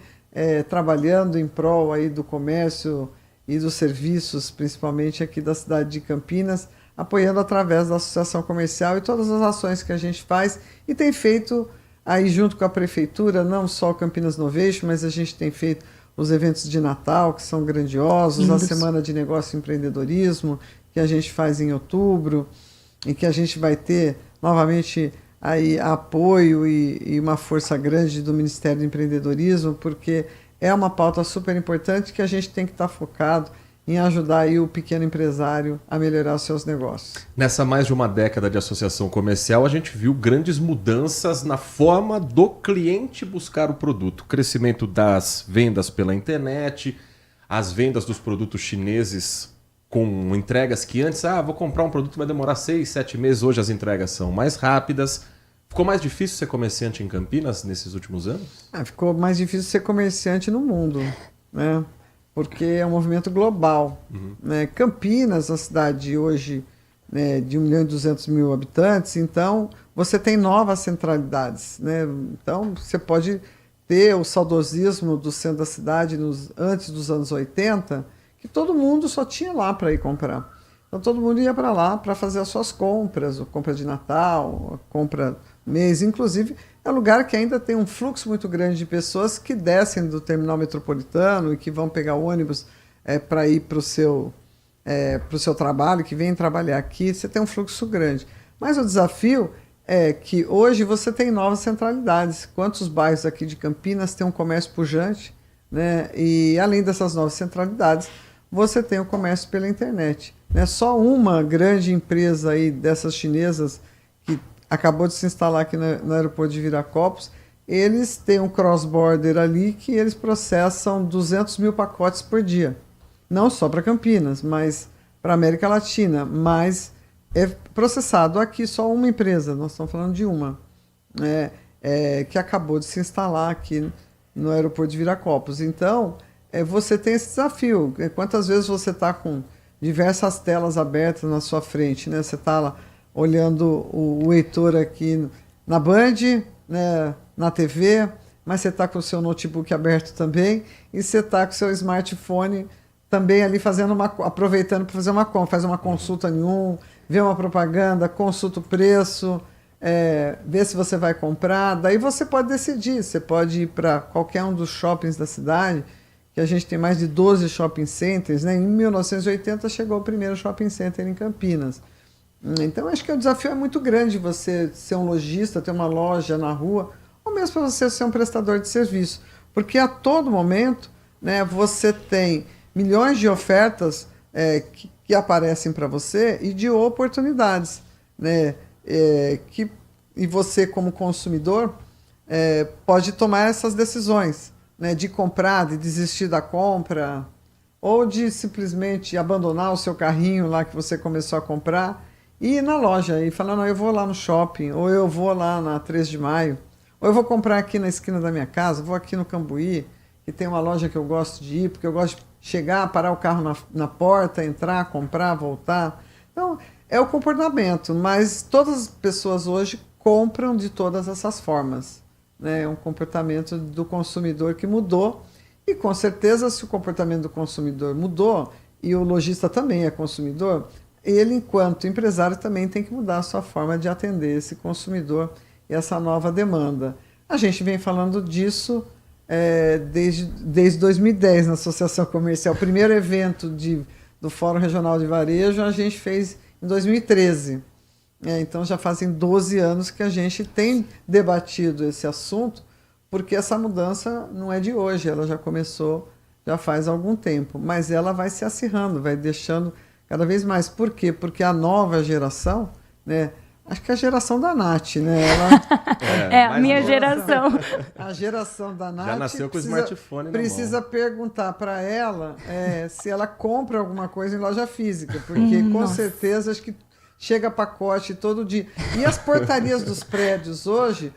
trabalhando em prol aí do comércio e dos serviços, principalmente aqui da cidade de Campinas, apoiando através da Associação Comercial e todas as ações que a gente faz e tem feito aí junto com a Prefeitura, não só o Campinas Novation, mas a gente tem feito os eventos de Natal, que são grandiosos, a Semana de Negócio e Empreendedorismo, que a gente faz em outubro, e que a gente vai ter novamente aí apoio e uma força grande do Ministério do Empreendedorismo, porque é uma pauta super importante que a gente tem que estar focado em ajudar aí o pequeno empresário a melhorar os seus negócios. Nessa mais de uma década de associação comercial, a gente viu grandes mudanças na forma do cliente buscar o produto. O crescimento das vendas pela internet, as vendas dos produtos chineses com entregas que antes, vou comprar um produto que vai demorar 6, 7 meses, hoje as entregas são mais rápidas. Ficou mais difícil ser comerciante em Campinas nesses últimos anos? Ficou mais difícil ser comerciante no mundo, né? Porque é um movimento global. Né? Campinas, a cidade hoje, né, de 1.200.000 habitantes, então você tem novas centralidades. Né? Então você pode ter o saudosismo do centro da cidade antes dos anos 80, que todo mundo só tinha lá para ir comprar. Então todo mundo ia para lá para fazer as suas compras, a compra de Natal, a compra mês, inclusive é um lugar que ainda tem um fluxo muito grande de pessoas que descem do terminal metropolitano e que vão pegar ônibus para ir para o seu trabalho, que vêm trabalhar aqui, você tem um fluxo grande. Mas o desafio é que hoje você tem novas centralidades. Quantos bairros aqui de Campinas têm um comércio pujante, né? E além dessas novas centralidades, você tem o comércio pela internet. Né? Só uma grande empresa aí dessas chinesas que acabou de se instalar aqui no aeroporto de Viracopos, eles têm um cross-border ali que eles processam 200.000 pacotes por dia. Não só para Campinas, mas para a América Latina. Mas é processado aqui só uma empresa, nós estamos falando de uma, né, que acabou de se instalar aqui no aeroporto de Viracopos. Então, você tem esse desafio. Quantas vezes você está com diversas telas abertas na sua frente, né? Você está lá olhando o Heitor aqui na Band, né, na TV, mas você está com o seu notebook aberto também e você está com o seu smartphone também ali aproveitando para fazer uma compra, faz uma consulta em vê uma propaganda, consulta o preço, vê se você vai comprar, daí você pode decidir, você pode ir para qualquer um dos shoppings da cidade, que a gente tem mais de 12 shopping centers, né? Em 1980 chegou o primeiro shopping center em Campinas. Então, acho que o desafio é muito grande você ser um lojista, ter uma loja na rua, ou mesmo para você ser um prestador de serviço. Porque a todo momento, né, você tem milhões de ofertas que aparecem para você e de oportunidades. Né, e você, como consumidor, pode tomar essas decisões, né, de comprar, de desistir da compra, ou de simplesmente abandonar o seu carrinho lá que você começou a comprar e ir na loja e falar, não, eu vou lá no shopping, ou eu vou lá na 3 de maio, ou eu vou comprar aqui na esquina da minha casa, vou aqui no Cambuí, que tem uma loja que eu gosto de ir, porque eu gosto de chegar, parar o carro na porta, entrar, comprar, voltar. Então, é o comportamento, mas todas as pessoas hoje compram de todas essas formas. Né? É um comportamento do consumidor que mudou, e com certeza se o comportamento do consumidor mudou, e o lojista também é consumidor, ele, enquanto empresário, também tem que mudar a sua forma de atender esse consumidor e essa nova demanda. A gente vem falando disso desde 2010 na Associação Comercial. O primeiro evento do Fórum Regional de Varejo a gente fez em 2013. Então já fazem 12 anos que a gente tem debatido esse assunto, porque essa mudança não é de hoje, ela já começou já faz algum tempo, mas ela vai se acirrando, vai deixando cada vez mais. Por quê? Porque a nova geração, né, acho que é a geração da Nath, né? A minha geração. A geração da Nath já nasceu com o smartphone precisa perguntar para ela se ela compra alguma coisa em loja física, porque com certeza acho que chega pacote todo dia. E as portarias dos prédios hoje,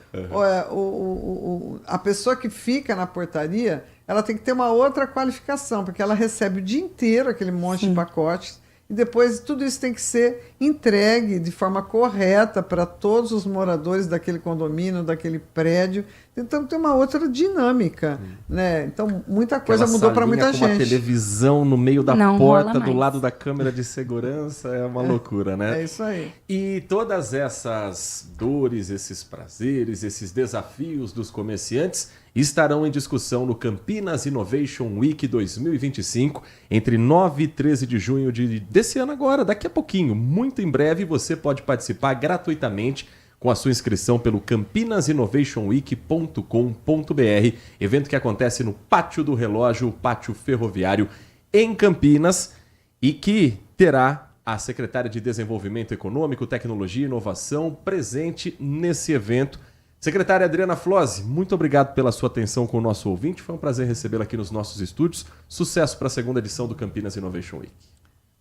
a pessoa que fica na portaria, ela tem que ter uma outra qualificação, porque ela recebe o dia inteiro aquele monte de pacotes. e depois tudo isso tem que ser entregue de forma correta para todos os moradores daquele condomínio, daquele prédio. Então tem uma outra dinâmica, né? Então muita coisa mudou para muita gente. Uma televisão no meio da Não porta, rola do mais. lado da câmera de segurança, é uma loucura, né? É isso aí. E todas essas dores, esses prazeres, esses desafios dos comerciantes estarão em discussão no Campinas Innovation Week 2025, entre 9 e 13 de junho desse ano agora, daqui a pouquinho. Muito em breve você pode participar gratuitamente com a sua inscrição pelo campinasinnovationweek.com.br, evento que acontece no Pátio do Relógio, o Pátio Ferroviário, em Campinas, e que terá a secretária de Desenvolvimento Econômico, Tecnologia e Inovação presente nesse evento. Secretária Adriana Flose, muito obrigado pela sua atenção com o nosso ouvinte. Foi um prazer recebê-la aqui nos nossos estúdios. Sucesso para a segunda edição do Campinas Innovation Week.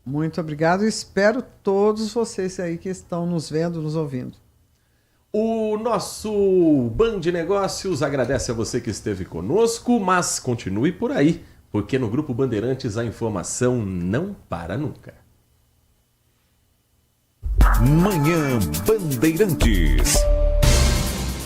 Muito obrigado e espero todos vocês aí que estão nos vendo, nos ouvindo. O nosso Band Negócios agradece a você que esteve conosco, mas continue por aí, porque no Grupo Bandeirantes a informação não para nunca. Manhã Bandeirantes.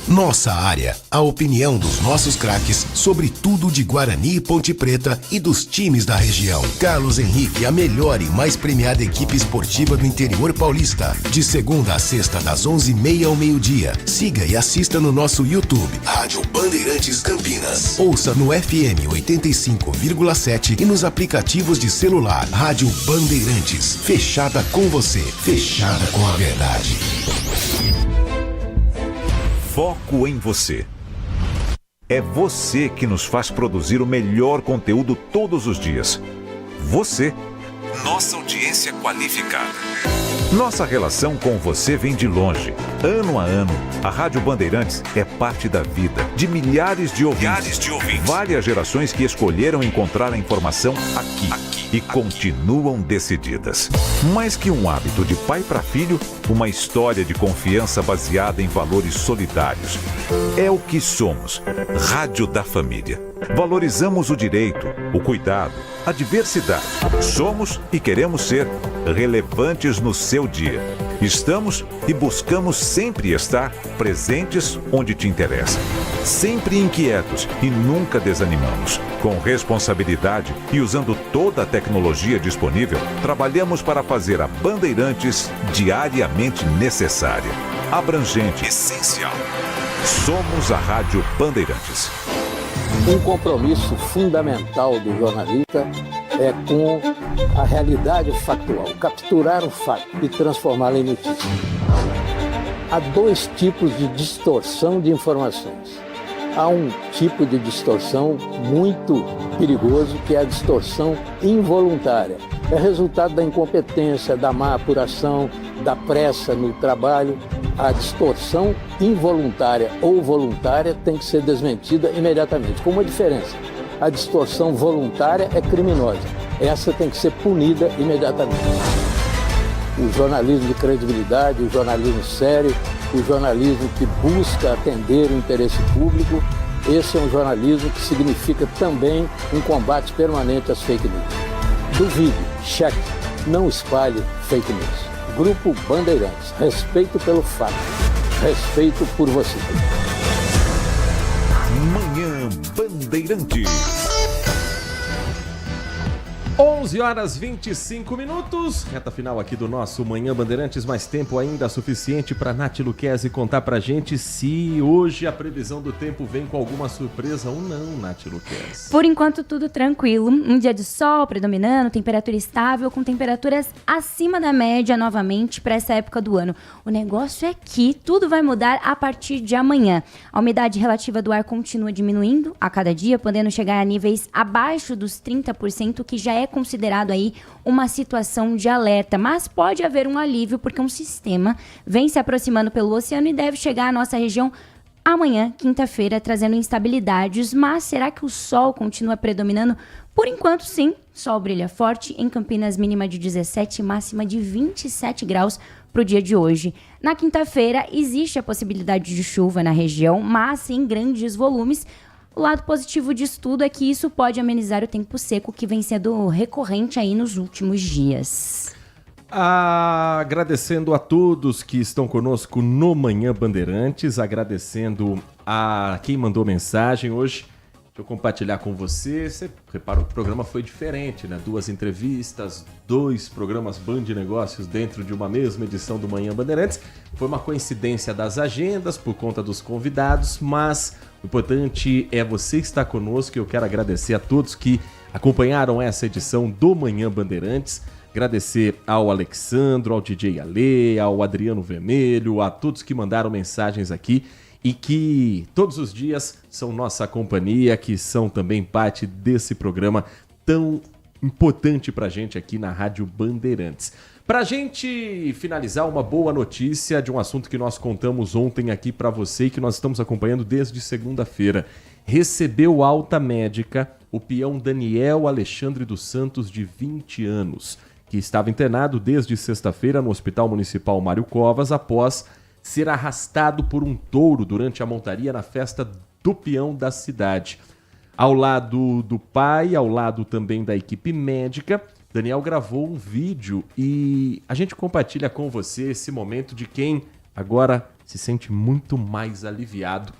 Nossa área, a opinião dos nossos craques sobre tudo de Guarani e Ponte Preta e dos times da região. Carlos Henrique, a melhor e mais premiada equipe esportiva do interior paulista. De segunda a sexta, das 11h30 ao meio-dia. Siga e assista no nosso YouTube, Rádio Bandeirantes Campinas. Ouça no FM 85,7 e nos aplicativos de celular. Rádio Bandeirantes, fechada com você, fechada com a verdade. Foco em você. É você que nos faz produzir o melhor conteúdo todos os dias. Você, nossa audiência qualificada. Nossa relação com você vem de longe. Ano a ano, a Rádio Bandeirantes é parte da vida de milhares de ouvintes. Várias gerações que escolheram encontrar a informação aqui e continuam decididas. Mais que um hábito de pai para filho, uma história de confiança baseada em valores solidários. É o que somos, Rádio da Família. Valorizamos o direito, o cuidado, a diversidade. Somos e queremos ser relevantes no seu dia. Estamos e buscamos sempre estar presentes onde te interessa. Sempre inquietos e nunca desanimamos. Com responsabilidade e usando toda a tecnologia disponível, trabalhamos para fazer a Bandeirantes diariamente necessária, abrangente, essencial. Somos a Rádio Bandeirantes. Um compromisso fundamental do jornalista é com a realidade factual, capturar o fato e transformá-lo em notícia. Há dois tipos de distorção de informações. Há um tipo de distorção muito perigoso, que é a distorção involuntária. É resultado da incompetência, da má apuração, da pressa no trabalho. A distorção involuntária ou voluntária tem que ser desmentida imediatamente. Com uma diferença: a distorção voluntária é criminosa. Essa tem que ser punida imediatamente. O jornalismo de credibilidade, o jornalismo sério, o jornalismo que busca atender o interesse público, esse é um jornalismo que significa também um combate permanente às fake news. Duvide, cheque, não espalhe fake news. Grupo Bandeirantes, respeito pelo fato, respeito por você. Manhã Bandeirantes. 11h25, reta final aqui do nosso Manhã Bandeirantes, mais tempo ainda suficiente para Nath Luquezzi contar pra gente se hoje a previsão do tempo vem com alguma surpresa ou não, Nath Luquezzi. Por enquanto tudo tranquilo, um dia de sol predominando, temperatura estável, com temperaturas acima da média novamente para essa época do ano. O negócio é que tudo vai mudar a partir de amanhã. A umidade relativa do ar continua diminuindo a cada dia, podendo chegar a níveis abaixo dos 30%, que já é considerado aí uma situação de alerta, mas pode haver um alívio porque um sistema vem se aproximando pelo oceano e deve chegar à nossa região amanhã, quinta-feira, trazendo instabilidades. Mas será que o sol continua predominando? Por enquanto, sim, sol brilha forte em Campinas, mínima de 17 e máxima de 27 graus para o dia de hoje. Na quinta-feira, existe a possibilidade de chuva na região, mas sem grandes volumes. O lado positivo disso tudo é que isso pode amenizar o tempo seco que vem sendo recorrente aí nos últimos dias. Agradecendo a todos que estão conosco no Manhã Bandeirantes, agradecendo a quem mandou mensagem hoje. Deixa eu compartilhar com você. Você reparou que o programa foi diferente, né? 2 entrevistas, 2 programas Band Negócios dentro de uma mesma edição do Manhã Bandeirantes. Foi uma coincidência das agendas por conta dos convidados, mas o importante é você estar conosco e eu quero agradecer a todos que acompanharam essa edição do Manhã Bandeirantes. Agradecer ao Alexandro, ao DJ Ale, ao Adriano Vermelho, a todos que mandaram mensagens aqui e que todos os dias são nossa companhia, que são também parte desse programa tão importante pra gente aqui na Rádio Bandeirantes. Pra gente finalizar, uma boa notícia de um assunto que nós contamos ontem aqui pra você e que nós estamos acompanhando desde segunda-feira. Recebeu alta médica o peão Daniel Alexandre dos Santos, de 20 anos, que estava internado desde sexta-feira no Hospital Municipal Mário Covas após ser arrastado por um touro durante a montaria na festa do peão da cidade. Ao lado do pai, ao lado também da equipe médica, Daniel gravou um vídeo e a gente compartilha com você esse momento de quem agora se sente muito mais aliviado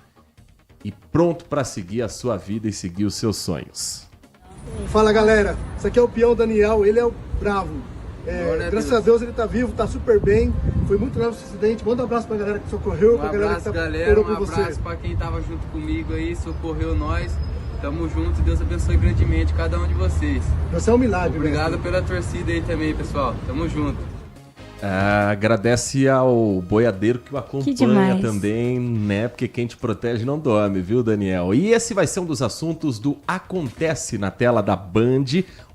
e pronto para seguir a sua vida e seguir os seus sonhos. Fala galera, esse aqui é o peão Daniel, ele é o bravo. Graças a Deus ele tá vivo, tá super bem. Foi muito grave esse acidente. Manda um abraço pra galera que socorreu, pra galera que tá galera, um abraço pra quem tava junto comigo aí, socorreu nós. Tamo junto, Deus abençoe grandemente cada um de vocês. Você é um milagre. Obrigado pela torcida aí também, pessoal. Tamo junto. Agradece ao boiadeiro que o acompanha também, né? Porque quem te protege não dorme, viu, Daniel? E esse vai ser um dos assuntos do Acontece na tela da Band,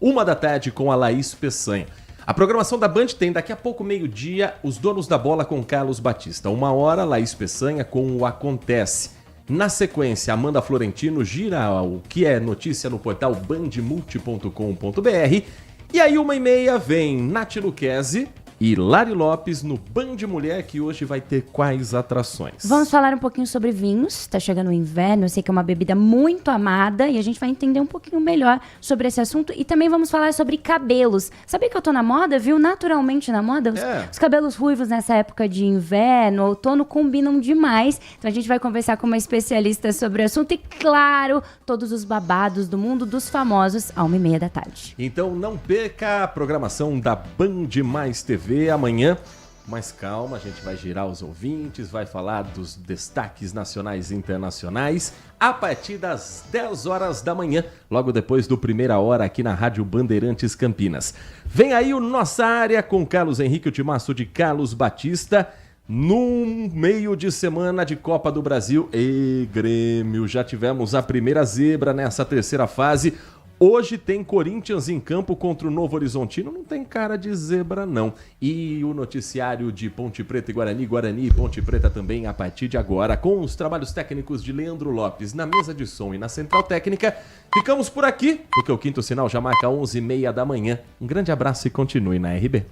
13h com a Laís Peçanha. A programação da Band tem daqui a pouco, meio-dia, Os Donos da Bola com Carlos Batista. 1h, Laís Peçanha com o Acontece. Na sequência, Amanda Florentino gira o que é notícia no portal bandmulti.com.br. E aí, 1h30, vem Nath Luquezzi e Lari Lopes no Band Mulher, que hoje vai ter quais atrações? Vamos falar um pouquinho sobre vinhos. Está chegando o inverno, eu sei que é uma bebida muito amada e a gente vai entender um pouquinho melhor sobre esse assunto. E também vamos falar sobre cabelos. Sabia que eu tô na moda, viu? Naturalmente na moda. Os cabelos ruivos nessa época de inverno, outono, combinam demais. Então a gente vai conversar com uma especialista sobre o assunto e, claro, todos os babados do mundo dos famosos, 1h30. Então não perca a programação da Band Mais TV. Amanhã, mais calma, a gente vai girar os ouvintes, vai falar dos destaques nacionais e internacionais a partir das 10h da manhã, logo depois do Primeira Hora aqui na Rádio Bandeirantes Campinas. Vem aí o Nossa Área com Carlos Henrique, o timaço de Carlos Batista, no meio de semana de Copa do Brasil e Grêmio. Já tivemos a primeira zebra nessa terceira fase. Hoje tem Corinthians em campo contra o Novo Horizontino, não tem cara de zebra não. E o noticiário de Ponte Preta e Guarani, Guarani e Ponte Preta também a partir de agora, com os trabalhos técnicos de Leandro Lopes na mesa de som e na central técnica. Ficamos por aqui, porque o quinto sinal já marca 11h30 da manhã. Um grande abraço e continue na RB.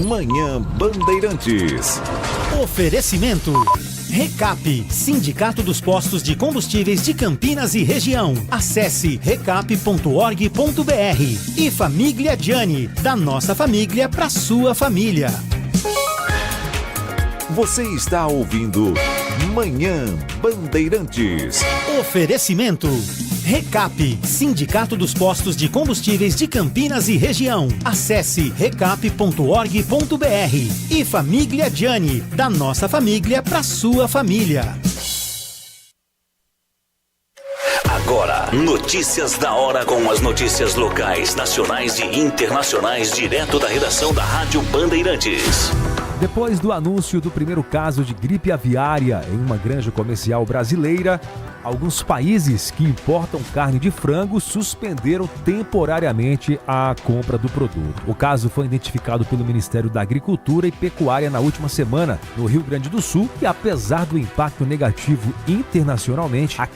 Manhã Bandeirantes. Oferecimento Recap, Sindicato dos Postos de Combustíveis de Campinas e Região. Acesse recap.org.br. E Família Gianni, da nossa família para sua família. Você está ouvindo Manhã Bandeirantes. Oferecimento Recap, Sindicato dos Postos de Combustíveis de Campinas e Região. Acesse recap.org.br. E Família Gianni, da nossa família para sua família. Agora, notícias da hora com as notícias locais, nacionais e internacionais, direto da redação da Rádio Bandeirantes. Depois do anúncio do primeiro caso de gripe aviária em uma granja comercial brasileira, alguns países que importam carne de frango suspenderam temporariamente a compra do produto. O caso foi identificado pelo Ministério da Agricultura e Pecuária na última semana, no Rio Grande do Sul, e apesar do impacto negativo internacionalmente, a